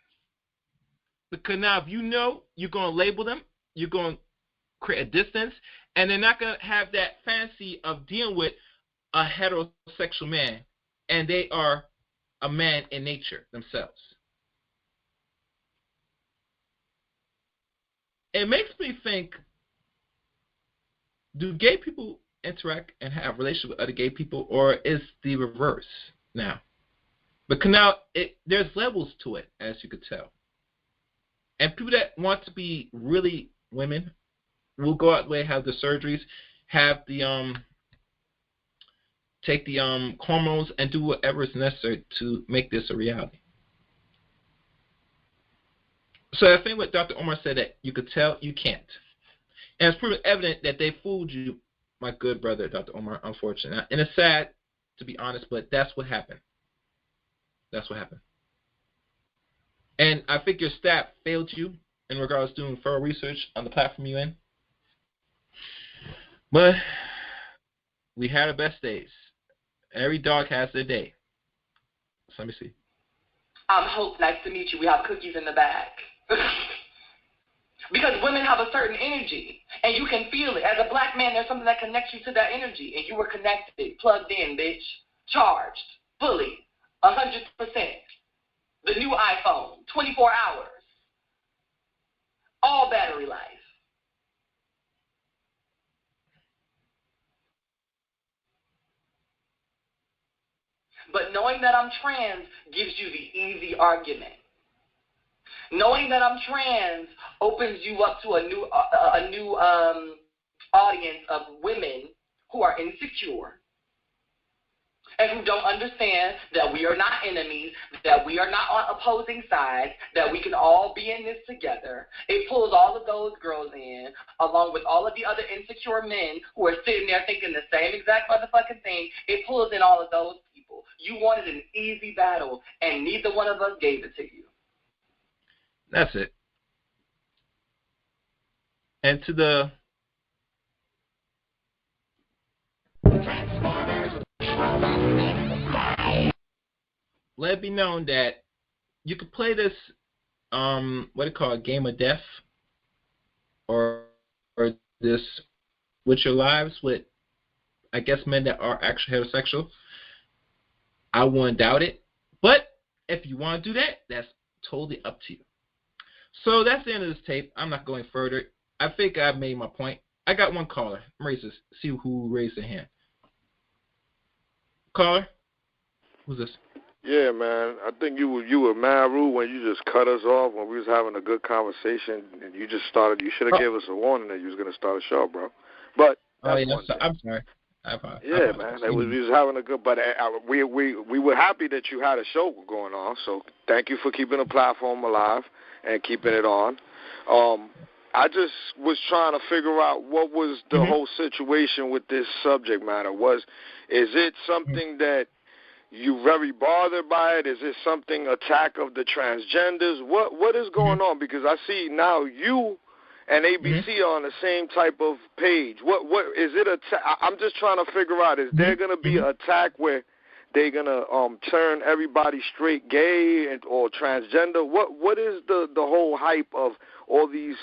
Because now if you know, you're going to label them, you're going to create a distance, and they're not going to have that fancy of dealing with a heterosexual man, and they are a man in nature themselves. It makes me think, do gay people interact and have relationships with other gay people, or is the reverse now? Because now there's levels to it, as you could tell. And people that want to be really women will go out the way, have the surgeries, have the take the hormones, and do whatever is necessary to make this a reality. So I think what Dr. Omar said, that you could tell, you can't. And it's pretty evident that they fooled you, my good brother, Dr. Omar, unfortunately. And it's sad, to be honest, but that's what happened. That's what happened. And I think your staff failed you in regards to doing thorough research on the platform you're in. But we had our best days. Every dog has their day. So let me see. Hope, nice to meet you. We have cookies in the bag. Because women have a certain energy, and you can feel it. As a Black man, there's something that connects you to that energy, and you were connected, plugged in, bitch, charged, fully, 100%. The new iPhone, 24 hours, all battery life. But knowing that I'm trans gives you the easy argument. Knowing that I'm trans opens you up to a new audience of women who are insecure and who don't understand that we are not enemies, that we are not on opposing sides, that we can all be in this together. It pulls all of those girls in, along with all of the other insecure men who are sitting there thinking the same exact motherfucking thing. It pulls in all of those people. You wanted an easy battle, and neither one of us gave it to you. That's it. And to the let it be known that you could play this, what do you call it, game of death, or this with your lives with, I guess, men that are actually heterosexual. I wouldn't doubt it. But if you want to do that, that's totally up to you. So that's the end of this tape. I'm not going further. I think I've made my point. I got one caller. See who raised their hand. Caller? Who's this? Yeah, man. I think you were mad rude when you just cut us off when we was having a good conversation and you just started. You should have gave us a warning that you was going to start a show, bro. But that's I'm sorry. Yeah, man. We was having a good, but we were happy that you had a show going on. So thank you for keeping the platform alive and keeping it on. I just was trying to figure out what was the whole situation with this subject matter. Is it something that you very bothered by it? Is it something attack of the transgenders? What is going on? Because I see now you and ABC are on the same type of page. What is it? I'm just trying to figure out. Is there going to be an attack where they're going to turn everybody straight gay or transgender? What is the whole hype of all these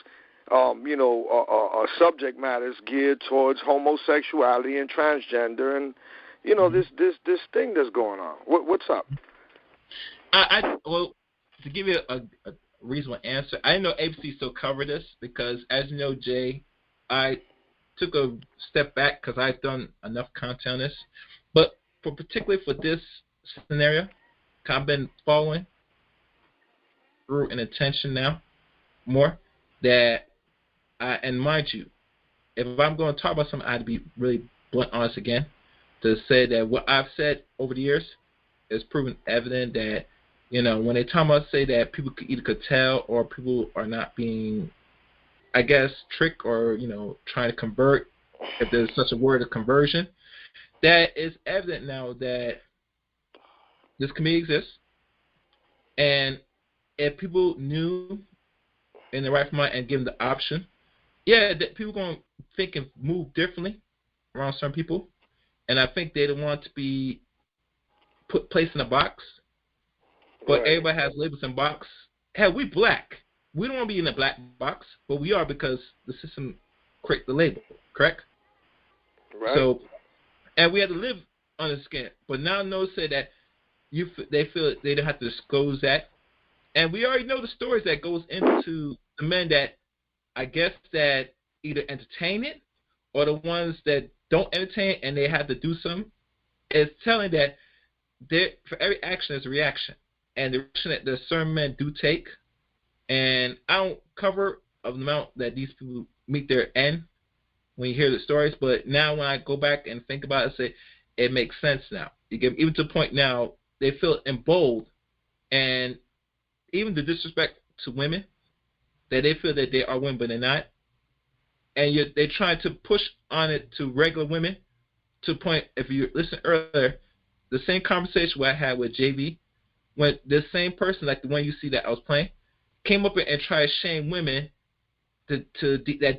subject matters geared towards homosexuality and transgender and this thing that's going on? What's up? Well, to give you a reasonable answer, I know ABC still covered this because, as you know, Jay, I took a step back because I've done enough content on this. But particularly for this scenario, I've been following through an attention now more that, and mind you, if I'm going to talk about something, I have to be really blunt, honest again, to say that what I've said over the years is proven evident that, when they talk about, say that people could tell or people are not being, I guess, tricked or, trying to convert, if there's such a word of conversion, that is evident now that this committee exists. And if people knew in the right mind and given the option, that people are going to think and move differently around certain people. And I think they don't want to be placed in a box. But everybody has labels in box. Hell, we black. We don't want to be in a black box, but we are because the system created the label, correct? Right. So, and we have to live on the skin. But now notice that they feel they don't have to disclose that. And we already know the stories that goes into the men that, I guess, that either entertain it or the ones that don't entertain and they have to do something. It's telling that for every action there's a reaction. And the reaction that the certain men do take, and I don't cover of the amount that these people meet their end when you hear the stories, but now when I go back and think about it, I say it makes sense now. Even to the point now they feel emboldened, and even the disrespect to women, that they feel that they are women but they're not, and they try to push on it to regular women to the point, if you listen earlier, the same conversation I had with JV, when the same person, like the one you see that I was playing, came up and tried to shame women that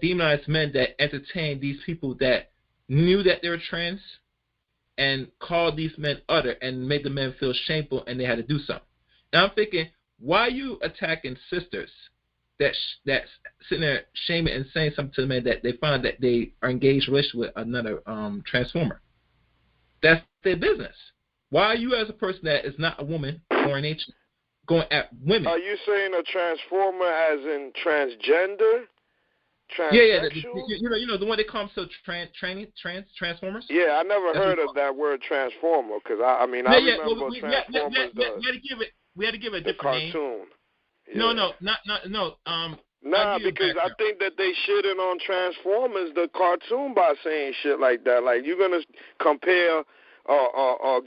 demonize men that entertain these people that knew that they were trans and called these men utter and made the men feel shameful and they had to do something. Now I'm thinking, why are you attacking sisters that's sitting there shaming and saying something to the men that they find that they are engaged relationship with another transformer? That's their business. Why are you, as a person that is not a woman or an ancient, going at women? Are you saying a transformer as in transgender? Yeah. The one they call them transformers. Yeah, I never heard of that word transformer because I remember Transformers. We had to give it a different cartoon. name. No, Yeah. no. Nah, because I think that they shitting on Transformers, the cartoon, by saying shit like that. Like, you're gonna compare, a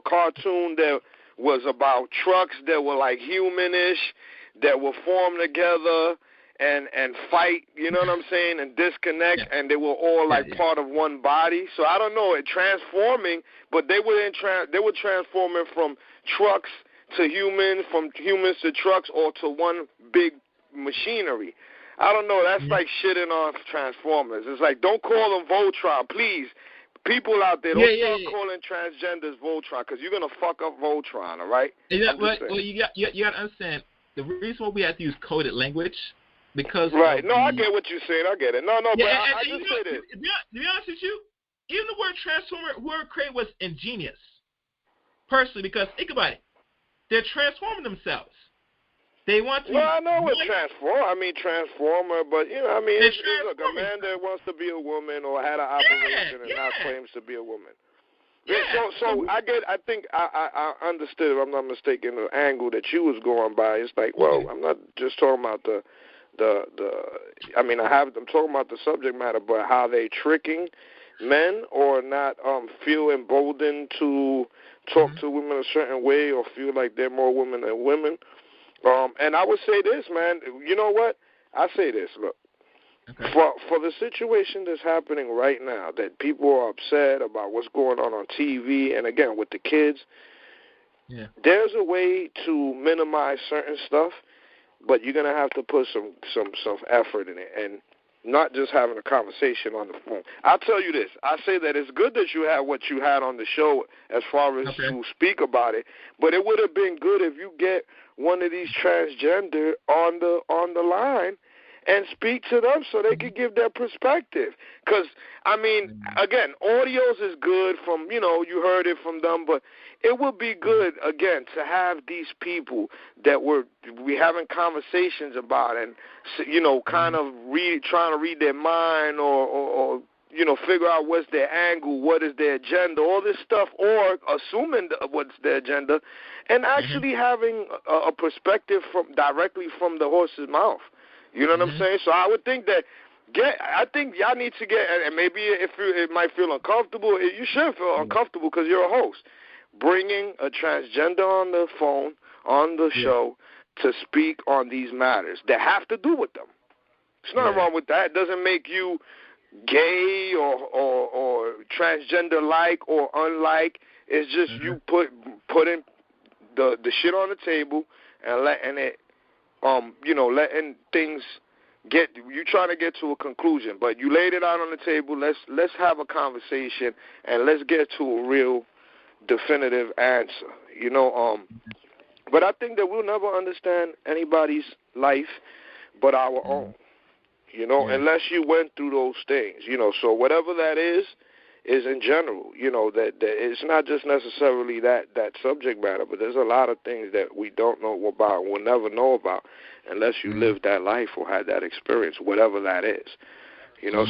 cartoon that was about trucks that were like humanish, that were formed together and fight. You know what I'm saying? And disconnect, and they were all like part of one body. So I don't know, it transforming, but they were transforming from trucks to humans, from humans to trucks, or to one big machinery. I don't know. That's like shitting on Transformers. It's like, don't call them Voltron, please. People out there, don't start calling transgenders Voltron, because you're gonna fuck up Voltron. All right? Well, you got to understand the reason why we have to use coded language, because right. No, I get what you're saying. I get it. No, but I just say this. To be honest with you, even the word transformer, whoever created was ingenious. Personally, because think about it, they're transforming themselves. They want to. Well, I know what transformer, but look, a man that wants to be a woman or had an operation and now claims to be a woman. Yeah. So I think I understood, if I'm not mistaken, the angle that you was going by. It's like, well, I'm not just talking about I'm talking about the subject matter, but how they tricking men or not feel emboldened to talk to women a certain way or feel like they're more women than women. And I would say this, man. You know what? I say this. Look, for the situation that's happening right now, that people are upset about what's going on TV, and again with the kids, there's a way to minimize certain stuff, but you're gonna have to put some effort in it, and not just having a conversation on the phone. I'll tell you this. I say that it's good that you had what you had on the show as far as to speak about it, but it would have been good if you get one of these transgender on the line and speak to them so they could give their perspective. Because, again, audios is good from, you heard it from them, but it would be good, again, to have these people that we having conversations about and, kind of trying to read their mind or figure out what's their angle, what is their agenda, all this stuff, or assuming what's their agenda, and actually having a perspective directly from the horse's mouth. You know what I'm saying? So I would think that I think y'all need to get, and maybe it might feel uncomfortable. You shouldn't feel uncomfortable because you're a host. Bringing a transgender on the phone, on the show, to speak on these matters that have to do with them. There's nothing wrong with that. It doesn't make you gay or transgender-like or unlike. It's just you putting the shit on the table and letting it, letting things you trying to get to a conclusion, but you laid it out on the table. Let's have a conversation and let's get to a real definitive answer. But I think that we'll never understand anybody's life but our own. Unless you went through those things. So whatever that is in general. That it's not just necessarily that subject matter, but there's a lot of things that we don't know about, we'll never know about, unless you live that life or had that experience, whatever that is.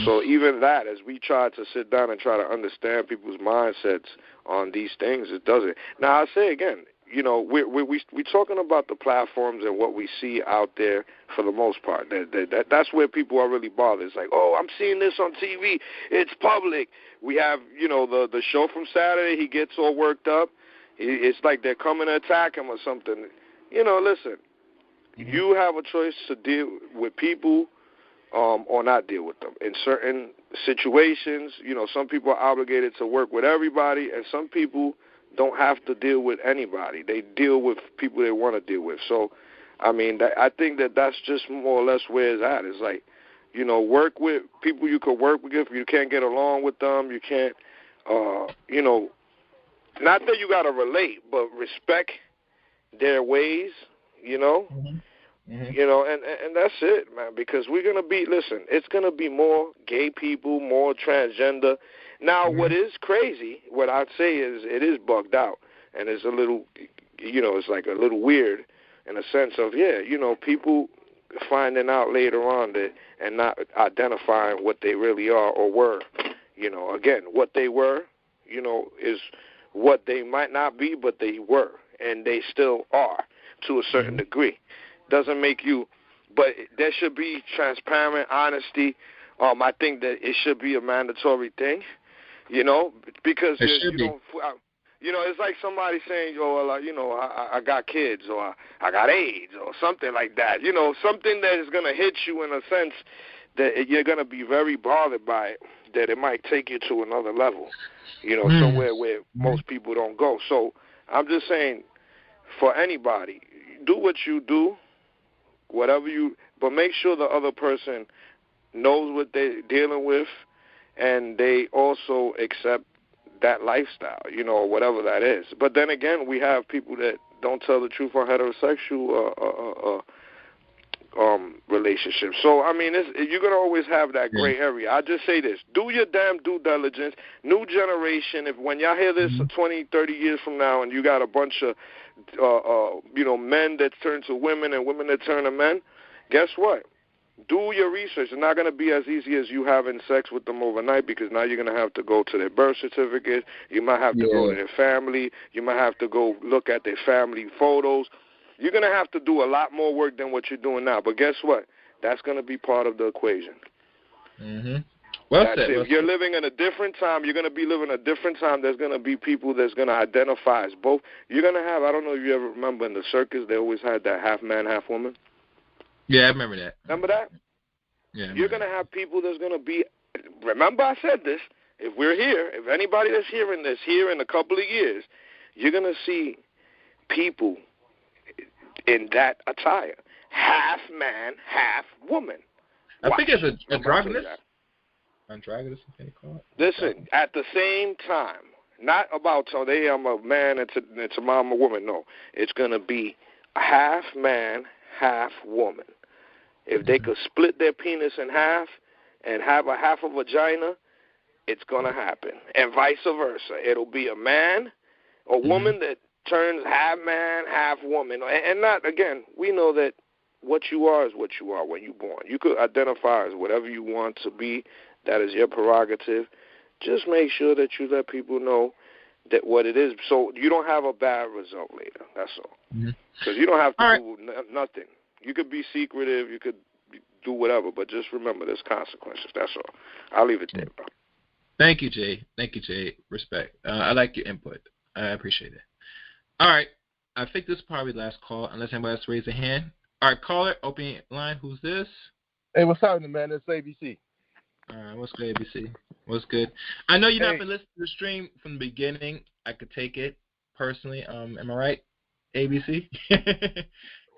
So even that, as we try to sit down and try to understand people's mindsets on these things, it doesn't. Now, I say again, we're talking about the platforms and what we see out there for the most part. That's where people are really bothered. It's like, oh, I'm seeing this on TV. It's public. We have, the show from Saturday. He gets all worked up. It's like they're coming to attack him or something. Listen, you have a choice to deal with people or not deal with them. In certain situations, some people are obligated to work with everybody, and some people don't have to deal with anybody. They deal with people they want to deal with. So, I think that's just more or less where it's at. It's like, work with people you can work with. If you can't get along with them, you can't, not that you got to relate, but respect their ways, and that's it, man, because we're going to it's going to be more gay people, more transgender. Now, what is crazy, what I'd say is it is bugged out, and it's a little, it's like a little weird in a sense of, people finding out later on that and not identifying what they really are or were. Again, what they were, is what they might not be, but they were, and they still are to a certain degree. doesn't make you. But there should be transparent honesty. I think that it should be a mandatory thing, because you don't. It's like somebody saying, I got kids, or I got AIDS, or something like that. Something that is going to hit you in a sense that you're going to be very bothered by it, that it might take you to another level, somewhere where most people don't go. So I'm just saying, for anybody, do what you do, but make sure the other person knows what they're dealing with, and they also accept that lifestyle, or whatever that is. But then again, we have people that don't tell the truth on heterosexual relationships. So, I mean, you're going to always have that gray area. I just say this. Do your damn due diligence. New generation, when y'all hear this 20, 30 years from now and you got a bunch of, men that turn to women and women that turn to men, guess what? Do your research. It's not going to be as easy as you having sex with them overnight, because now you're going to have to go to their birth certificate. You might have to go to their family. You might have to go look at their family photos. You're going to have to do a lot more work than what you're doing now. But guess what? That's going to be part of the equation. Mm-hmm. Well said. If you're living in a different time, you're going to be living in a different time. There's going to be people that's going to identify as both. You're going to have, I don't know if you ever remember in the circus, they always had that half man, half woman. Yeah, I remember that. Remember that? Yeah. You're going to have people that's going to be, remember I said this, if anybody that's hearing this here in a couple of years, you're going to see people in that attire. Half man, half woman. I think it's androgynous. Androgynous, can you call it? Listen, at the same time, not about, hey, I'm a man and tomorrow I'm a woman. No, it's going to be half man, half woman. If they could split their penis in half and have a half a vagina, it's going to happen. And vice versa. It'll be a man or woman that turns half man, half woman. And not, again, we know that what you are is what you are when you're born. You could identify as whatever you want to be. That is your prerogative. Just make sure that you let people know that what it is, so you don't have a bad result later. That's all. Because you don't have to do nothing. You could be secretive. You could do whatever, but just remember there's consequences. That's all. I'll leave it there, bro. Thank you, Jay. Respect. I like your input. I appreciate it. All right. I think this is probably the last call, unless anybody else raise a hand. All right, caller, open line. Who's this? Hey, what's happening, man? It's ABC. All right, what's good, ABC? What's good? I know you've not been listening to the stream from the beginning. I could take it personally. Am I right, ABC? Can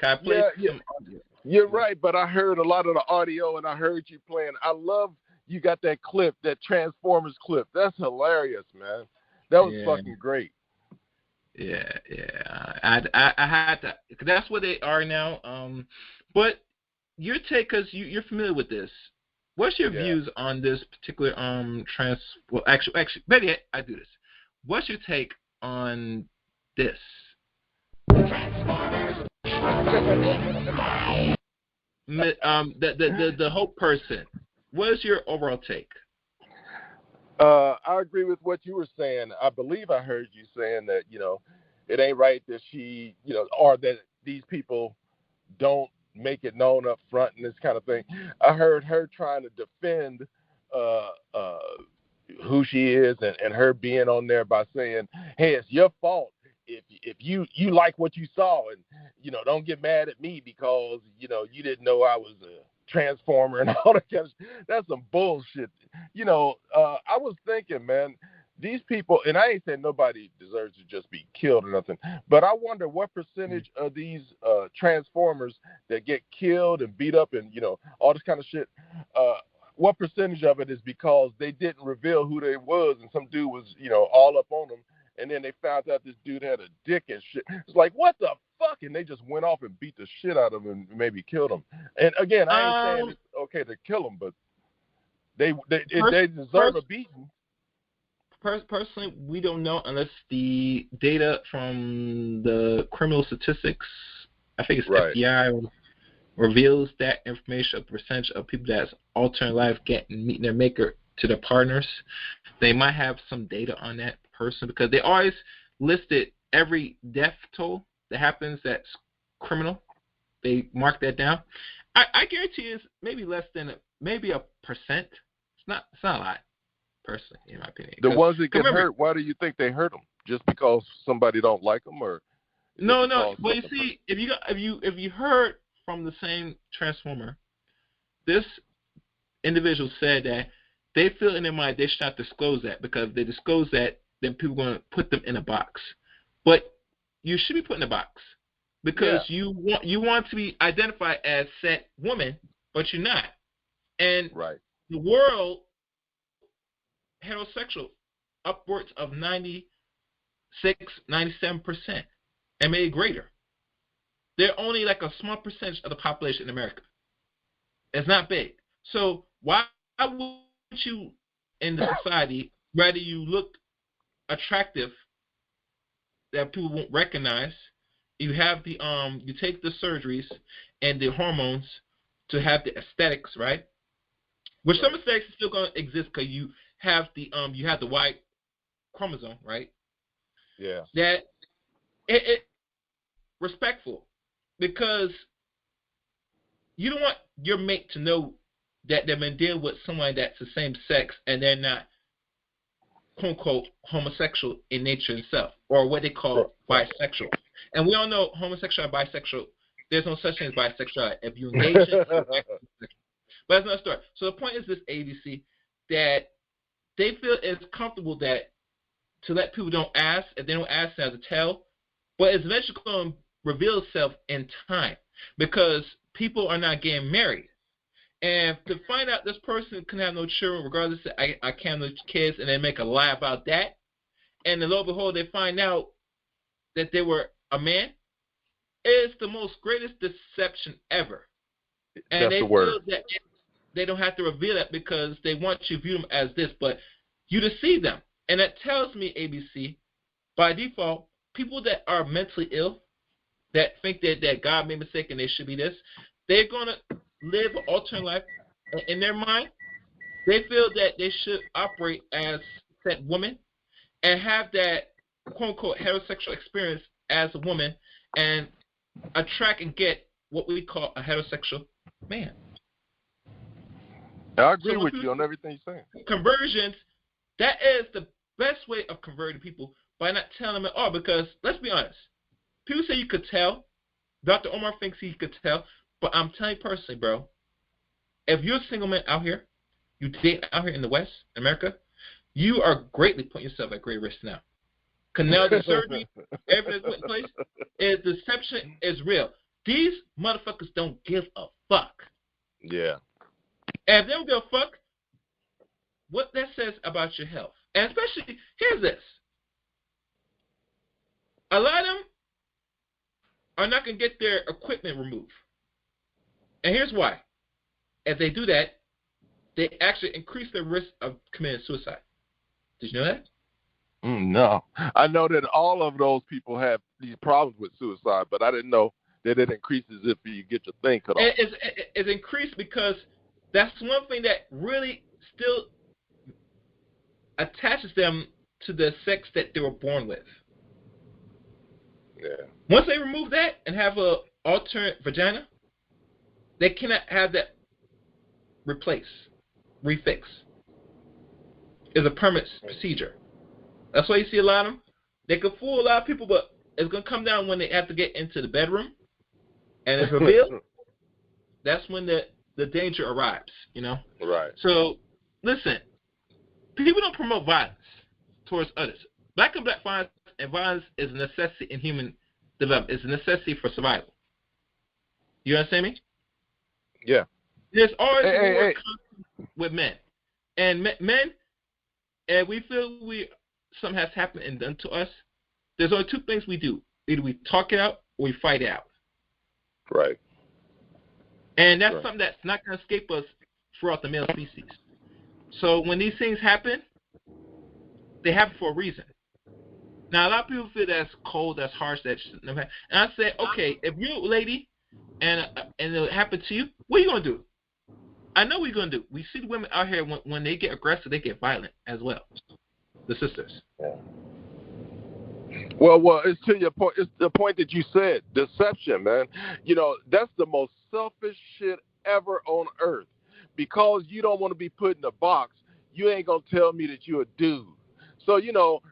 I play some audio? You're right, but I heard a lot of the audio, and I heard you playing. I love you got that clip, that Transformers clip. That's hilarious, man. That was fucking great. Yeah. I had to. That's what they are now. But your take, because you're familiar with this. What's your views on this particular Well, actually, better yet, I do this. What's your take on this? The Hope person. What is your overall take? I agree with what you were saying. I believe I heard you saying that, it ain't right that she, or that these people don't make it known up front and this kind of thing. I heard her trying to defend who she is and her being on there by saying, hey, it's your fault if you like what you saw, and don't get mad at me because you didn't know I was a transformer and all that kind of shit. That's some bullshit. I was thinking, man, these people, and I ain't saying nobody deserves to just be killed or nothing, but I wonder what percentage of these transformers that get killed and beat up and all this kind of shit, what percentage of it is because they didn't reveal who they was and some dude was all up on them, and then they found out this dude had a dick and shit. It's like, what the fuck? And they just went off and beat the shit out of him and maybe killed him. And again, I ain't saying it's okay to kill them, but they deserve a beating. Personally, we don't know unless the data from the criminal statistics, I think it's FBI, reveals that information of the percentage of people that's altering life, meeting their maker to their partners. They might have some data on that person because they always listed every death toll that happens that's criminal. they mark that down. I guarantee it's maybe less than maybe a percent. It's not a lot, personally, in my opinion. The ones that get hurt, why do you think they hurt them? Just because somebody don't like them, or no? Well, you see, if you heard from the same Transformer, this individual said that they feel in their mind they should not disclose that, because if they disclose that, then people are going to put them in a box. But you should be put in a box, because you want to be identified as said woman, but you're not. And the world, heterosexual, upwards of 96%, 97%, and maybe greater. They're only like a small percentage of the population in America. It's not big. So why would you, in the society, rather you look attractive that people won't recognize? You have the you take the surgeries and the hormones to have the aesthetics, right? Which some aesthetics is still going to exist because you have the Y chromosome, right? Yeah. That it respectful, because you don't want your mate to know that they've been dealing with someone that's the same sex and they're not, quote unquote, homosexual in nature itself, or what they call bisexual. And we all know homosexual and bisexual, there's no such thing as bisexuality. If you engage in it, but that's another story. So the point is this, ABC, that they feel it's comfortable that to let people don't ask. If they don't ask, they have to tell. But it's eventually going to reveal itself in time, because people are not getting married. And to find out this person can have no children, regardless of I can't have no kids, and they make a lie about that, and lo and behold, they find out that they were a man, it's the most greatest deception ever. And That's they the word. feel that they don't have to reveal that because they want you to view them as this, but you deceive them. And that tells me, ABC, by default, people that are mentally ill, that think that God made a mistake and they should be this, they're going to live an alternate life. In their mind, they feel that they should operate as that woman and have that quote-unquote heterosexual experience as a woman and attract and get what we call a heterosexual man. I agree with you on everything you're saying. Conversions, that is the best way of converting people, by not telling them at all, because let's be honest, people say you could tell. Dr. Omar thinks he could tell, but I'm telling you personally, bro, if you're a single man out here, you date out here in the West, America, you are greatly putting yourself at great risk now. Because now the surgery, everything that's in place, deception is real. These motherfuckers don't give a fuck. Yeah. And if they don't give a fuck, what that says about your health. And especially, here's this. A lot of them are not going to get their equipment removed. And here's why. If they do that, they actually increase their risk of committing suicide. Did you know that? No. I know that all of those people have these problems with suicide, but I didn't know that it increases if you get your thing cut off. It's increased because that's one thing that really still attaches them to the sex that they were born with. Yeah. Once they remove that and have a alternate vagina, they cannot have that refix. It's a permanent procedure. That's why you see a lot of them. They can fool a lot of people, but it's going to come down when they have to get into the bedroom and it's revealed. That's when the danger arrives, you know? Right. So, listen, people don't promote violence towards others. Black and black violence, and violence is a necessity in human development. It's a necessity for survival. You understand me? Yeah. There's always more conflict with men. And men, and we feel something has happened and done to us, there's only two things we do. Either we talk it out or we fight it out. Right. And that's something that's not going to escape us throughout the male species. So when these things happen, they happen for a reason. Now, a lot of people feel that's cold, that's harsh, that shouldn't have happened. And I say, okay, if you're a lady and it happened to you, what are you going to do? I know what you're going to do. We see the women out here, when they get aggressive, they get violent as well. The sisters. Yeah. Well, it's to your point. It's the point that you said, deception, man. That's the most selfish shit ever on earth. Because you don't want to be put in a box, you ain't gonna tell me that you're a dude. So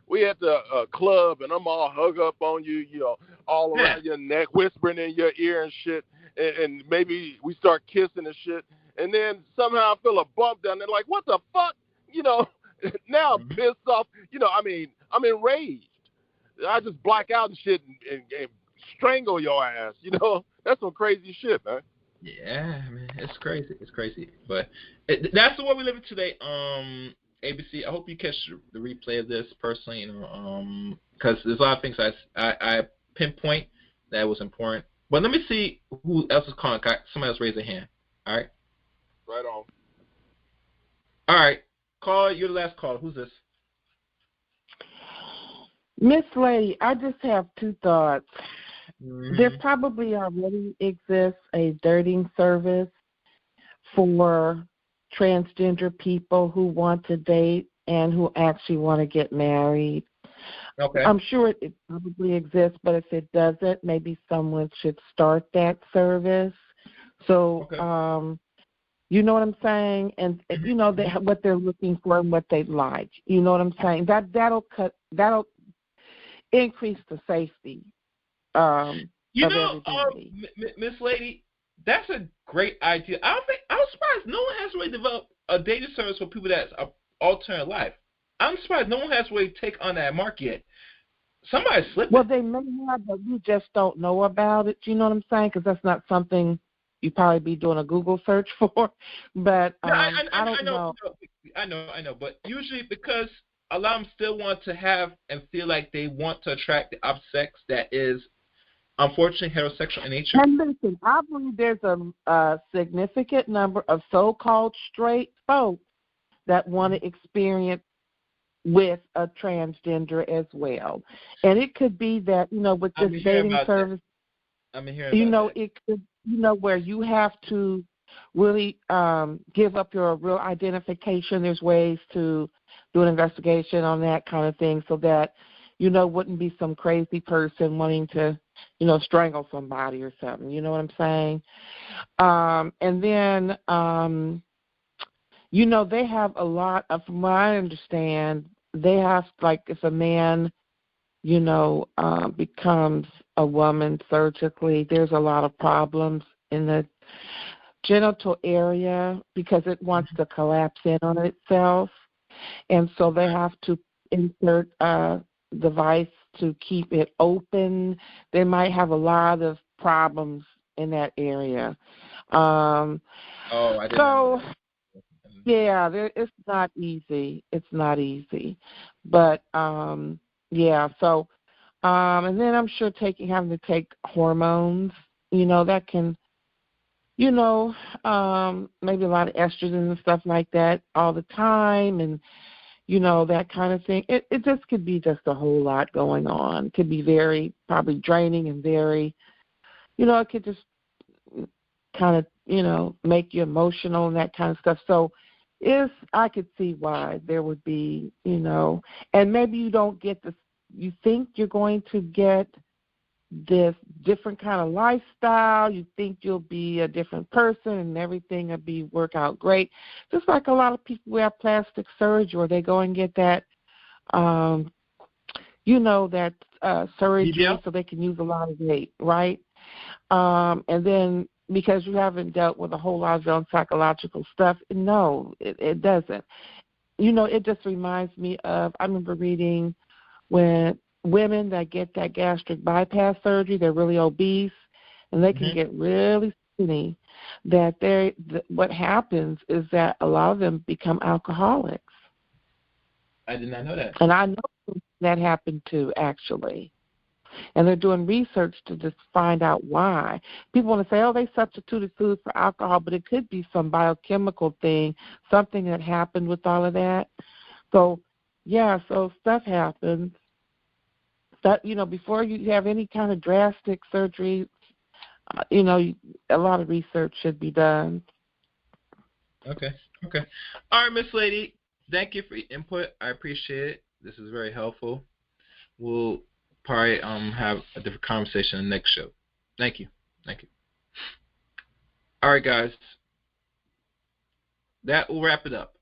we at the club, and I'm all hug up on you, all Yeah. around your neck, whispering in your ear and shit, and maybe we start kissing and shit, and then somehow I feel a bump down there, like what the fuck, Now I'm pissed off. I'm enraged. I just black out and shit and strangle your ass. That's some crazy shit, man. Yeah, man, it's crazy. It's crazy, but that's the world we live in today. ABC. I hope you catch the replay of this personally. Because there's a lot of things I pinpoint that was important. But let me see who else is calling. Somebody else raise their hand. All right. Right on. All right. Call. You're the last caller. Who's this? Miss Lady, I just have two thoughts. Mm-hmm. There probably already exists a dating service for transgender people who want to date and who actually want to get married. Okay. I'm sure it probably exists, but if it doesn't, maybe someone should start that service. So, Okay. you know what I'm saying? And what they're looking for and what they like. You know what I'm saying? That'll increase the safety. Miss Lady, that's a great idea. I was surprised no one has really developed a dating service for people that's alternate life. I'm surprised no one has really taken on that mark yet. Somebody's slipping. Well, they may have, but we just don't know about it. You know what I'm saying? Because that's not something you probably be doing a Google search for. But I don't know. I know. But usually because a lot of them still want to have and feel like they want to attract the opposite sex that is unfortunately heterosexual in nature. And listen, I believe there's a significant number of so-called straight folks that want to experience with a transgender as well. And it could be that, with this dating service, it could, where you have to really give up your real identification. There's ways to do an investigation on that kind of thing so that, wouldn't be some crazy person wanting to, strangle somebody or something. You know what I'm saying? And then, they have a lot of, from what I understand, they have, like, if a man, becomes a woman surgically, there's a lot of problems in the genital area because it wants to collapse in on itself. And so they have to insert a device to keep it open. They might have a lot of problems in that area. I didn't know. Yeah, it's not easy. It's not easy. But, yeah, so, and then I'm sure having to take hormones, that can, maybe a lot of estrogen and stuff like that all the time and, that kind of thing. It just could be just a whole lot going on. It could be very probably draining and very, it could just kind of, make you emotional and that kind of stuff. So I could see why there would be, and maybe you don't get this, you think you're going to get this different kind of lifestyle. You think you'll be a different person and everything will work out great. Just like a lot of people who have plastic surgery or they go and get that, surgery so they can lose a lot of weight, right? And then because you haven't dealt with a whole lot of your own psychological stuff, no, it doesn't. It just reminds me of, I remember reading when women that get that gastric bypass surgery, they're really obese, and they can get really skinny, that what happens is that a lot of them become alcoholics. I did not know that. And I know that happened too, actually. And they're doing research to just find out why. People want to say, they substituted food for alcohol, but it could be some biochemical thing, something that happened with all of that. So, yeah, so stuff happens. That, before you have any kind of drastic surgery, a lot of research should be done. Okay. All right, Miss Lady, thank you for your input. I appreciate it. This is very helpful. We'll probably have a different conversation in the next show. Thank you. All right, guys. That will wrap it up.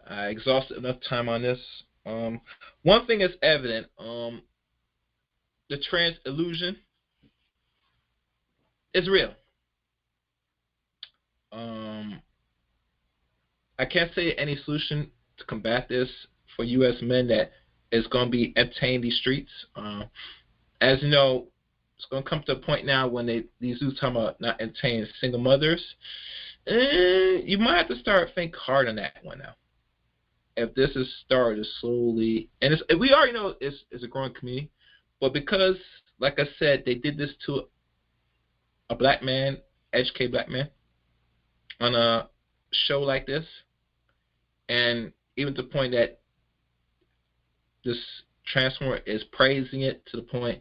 I exhausted enough time on this. One thing is evident. The Translusion is real. I can't say any solution to combat this for U.S. men that is going to be entertaining these streets. As you know, it's going to come to a point now when these dudes talking about not entertaining single mothers. You might have to start think hard on that one now. If this is started slowly, and we already know it's a growing community, but because, like I said, they did this to a black man, educated black man, on a show like this, and even to the point that this transformer is praising it to the point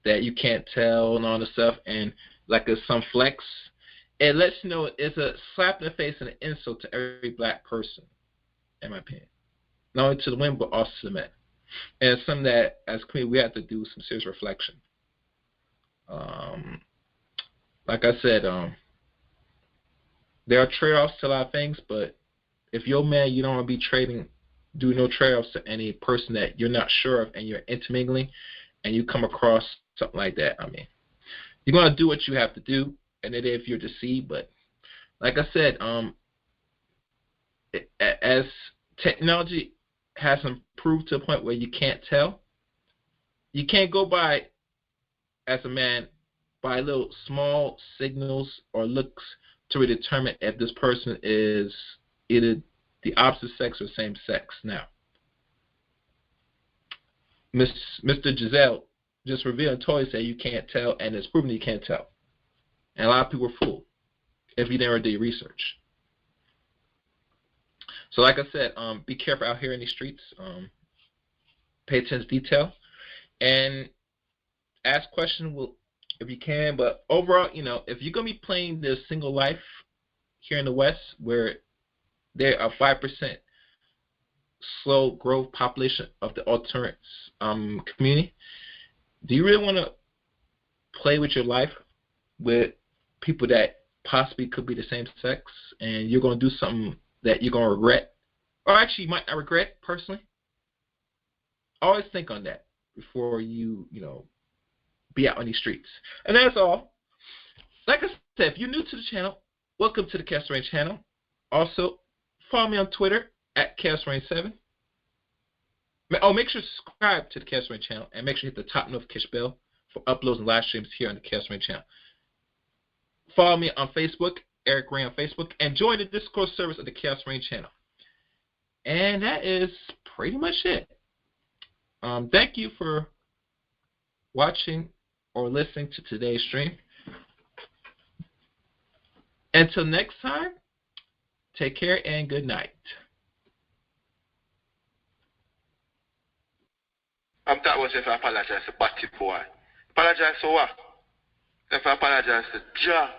that you can't tell and all this stuff, and like it's some flex, it lets you know it's a slap in the face and an insult to every black person, in my opinion. Not only to the women, but also to the men. And it's something that, as a community, we have to do some serious reflection. Like I said, there are trade-offs to a lot of things, but if you're a man, you don't want to be do no trade-offs to any person that you're not sure of and you're intermingling, and you come across something like that. I mean, you're going to do what you have to do, and it if you're deceived. But like I said, as technology has improved to a point where you can't tell, you can't go by, as a man, by little small signals or looks to really determine if this person is either the opposite sex or same sex. Now, Mr. Giselle just revealed and totally said you can't tell, and it's proven you can't tell. And a lot of people are fooled if you never do your research. So like I said, be careful out here in these streets. Pay attention to detail. And ask questions if you can. But overall, if you're going to be playing this single life here in the West, where there are 5% slow growth population of the alternate community, do you really want to play with your life with people that possibly could be the same sex, and you're going to do something that you're going to regret, or actually you might not regret personally? Always think on that before you be out on these streets. And that's all. Like I said, if you're new to the channel, welcome to the Chaos Rain channel. Also, follow me on Twitter at ChaosRain7. Make sure to subscribe to the Chaos Rain channel, and make sure you hit the top notification bell for uploads and live streams here on the Chaos Rain channel. Follow me on Facebook, Eric Ray on Facebook, and join the Discord service of the Chaos Rain channel. And that is pretty much it. Thank you for watching or listening to today's stream. Until next time, take care and good night. That was if I apologize to Batty Boy. Apologize for what? If I apologize to Ja.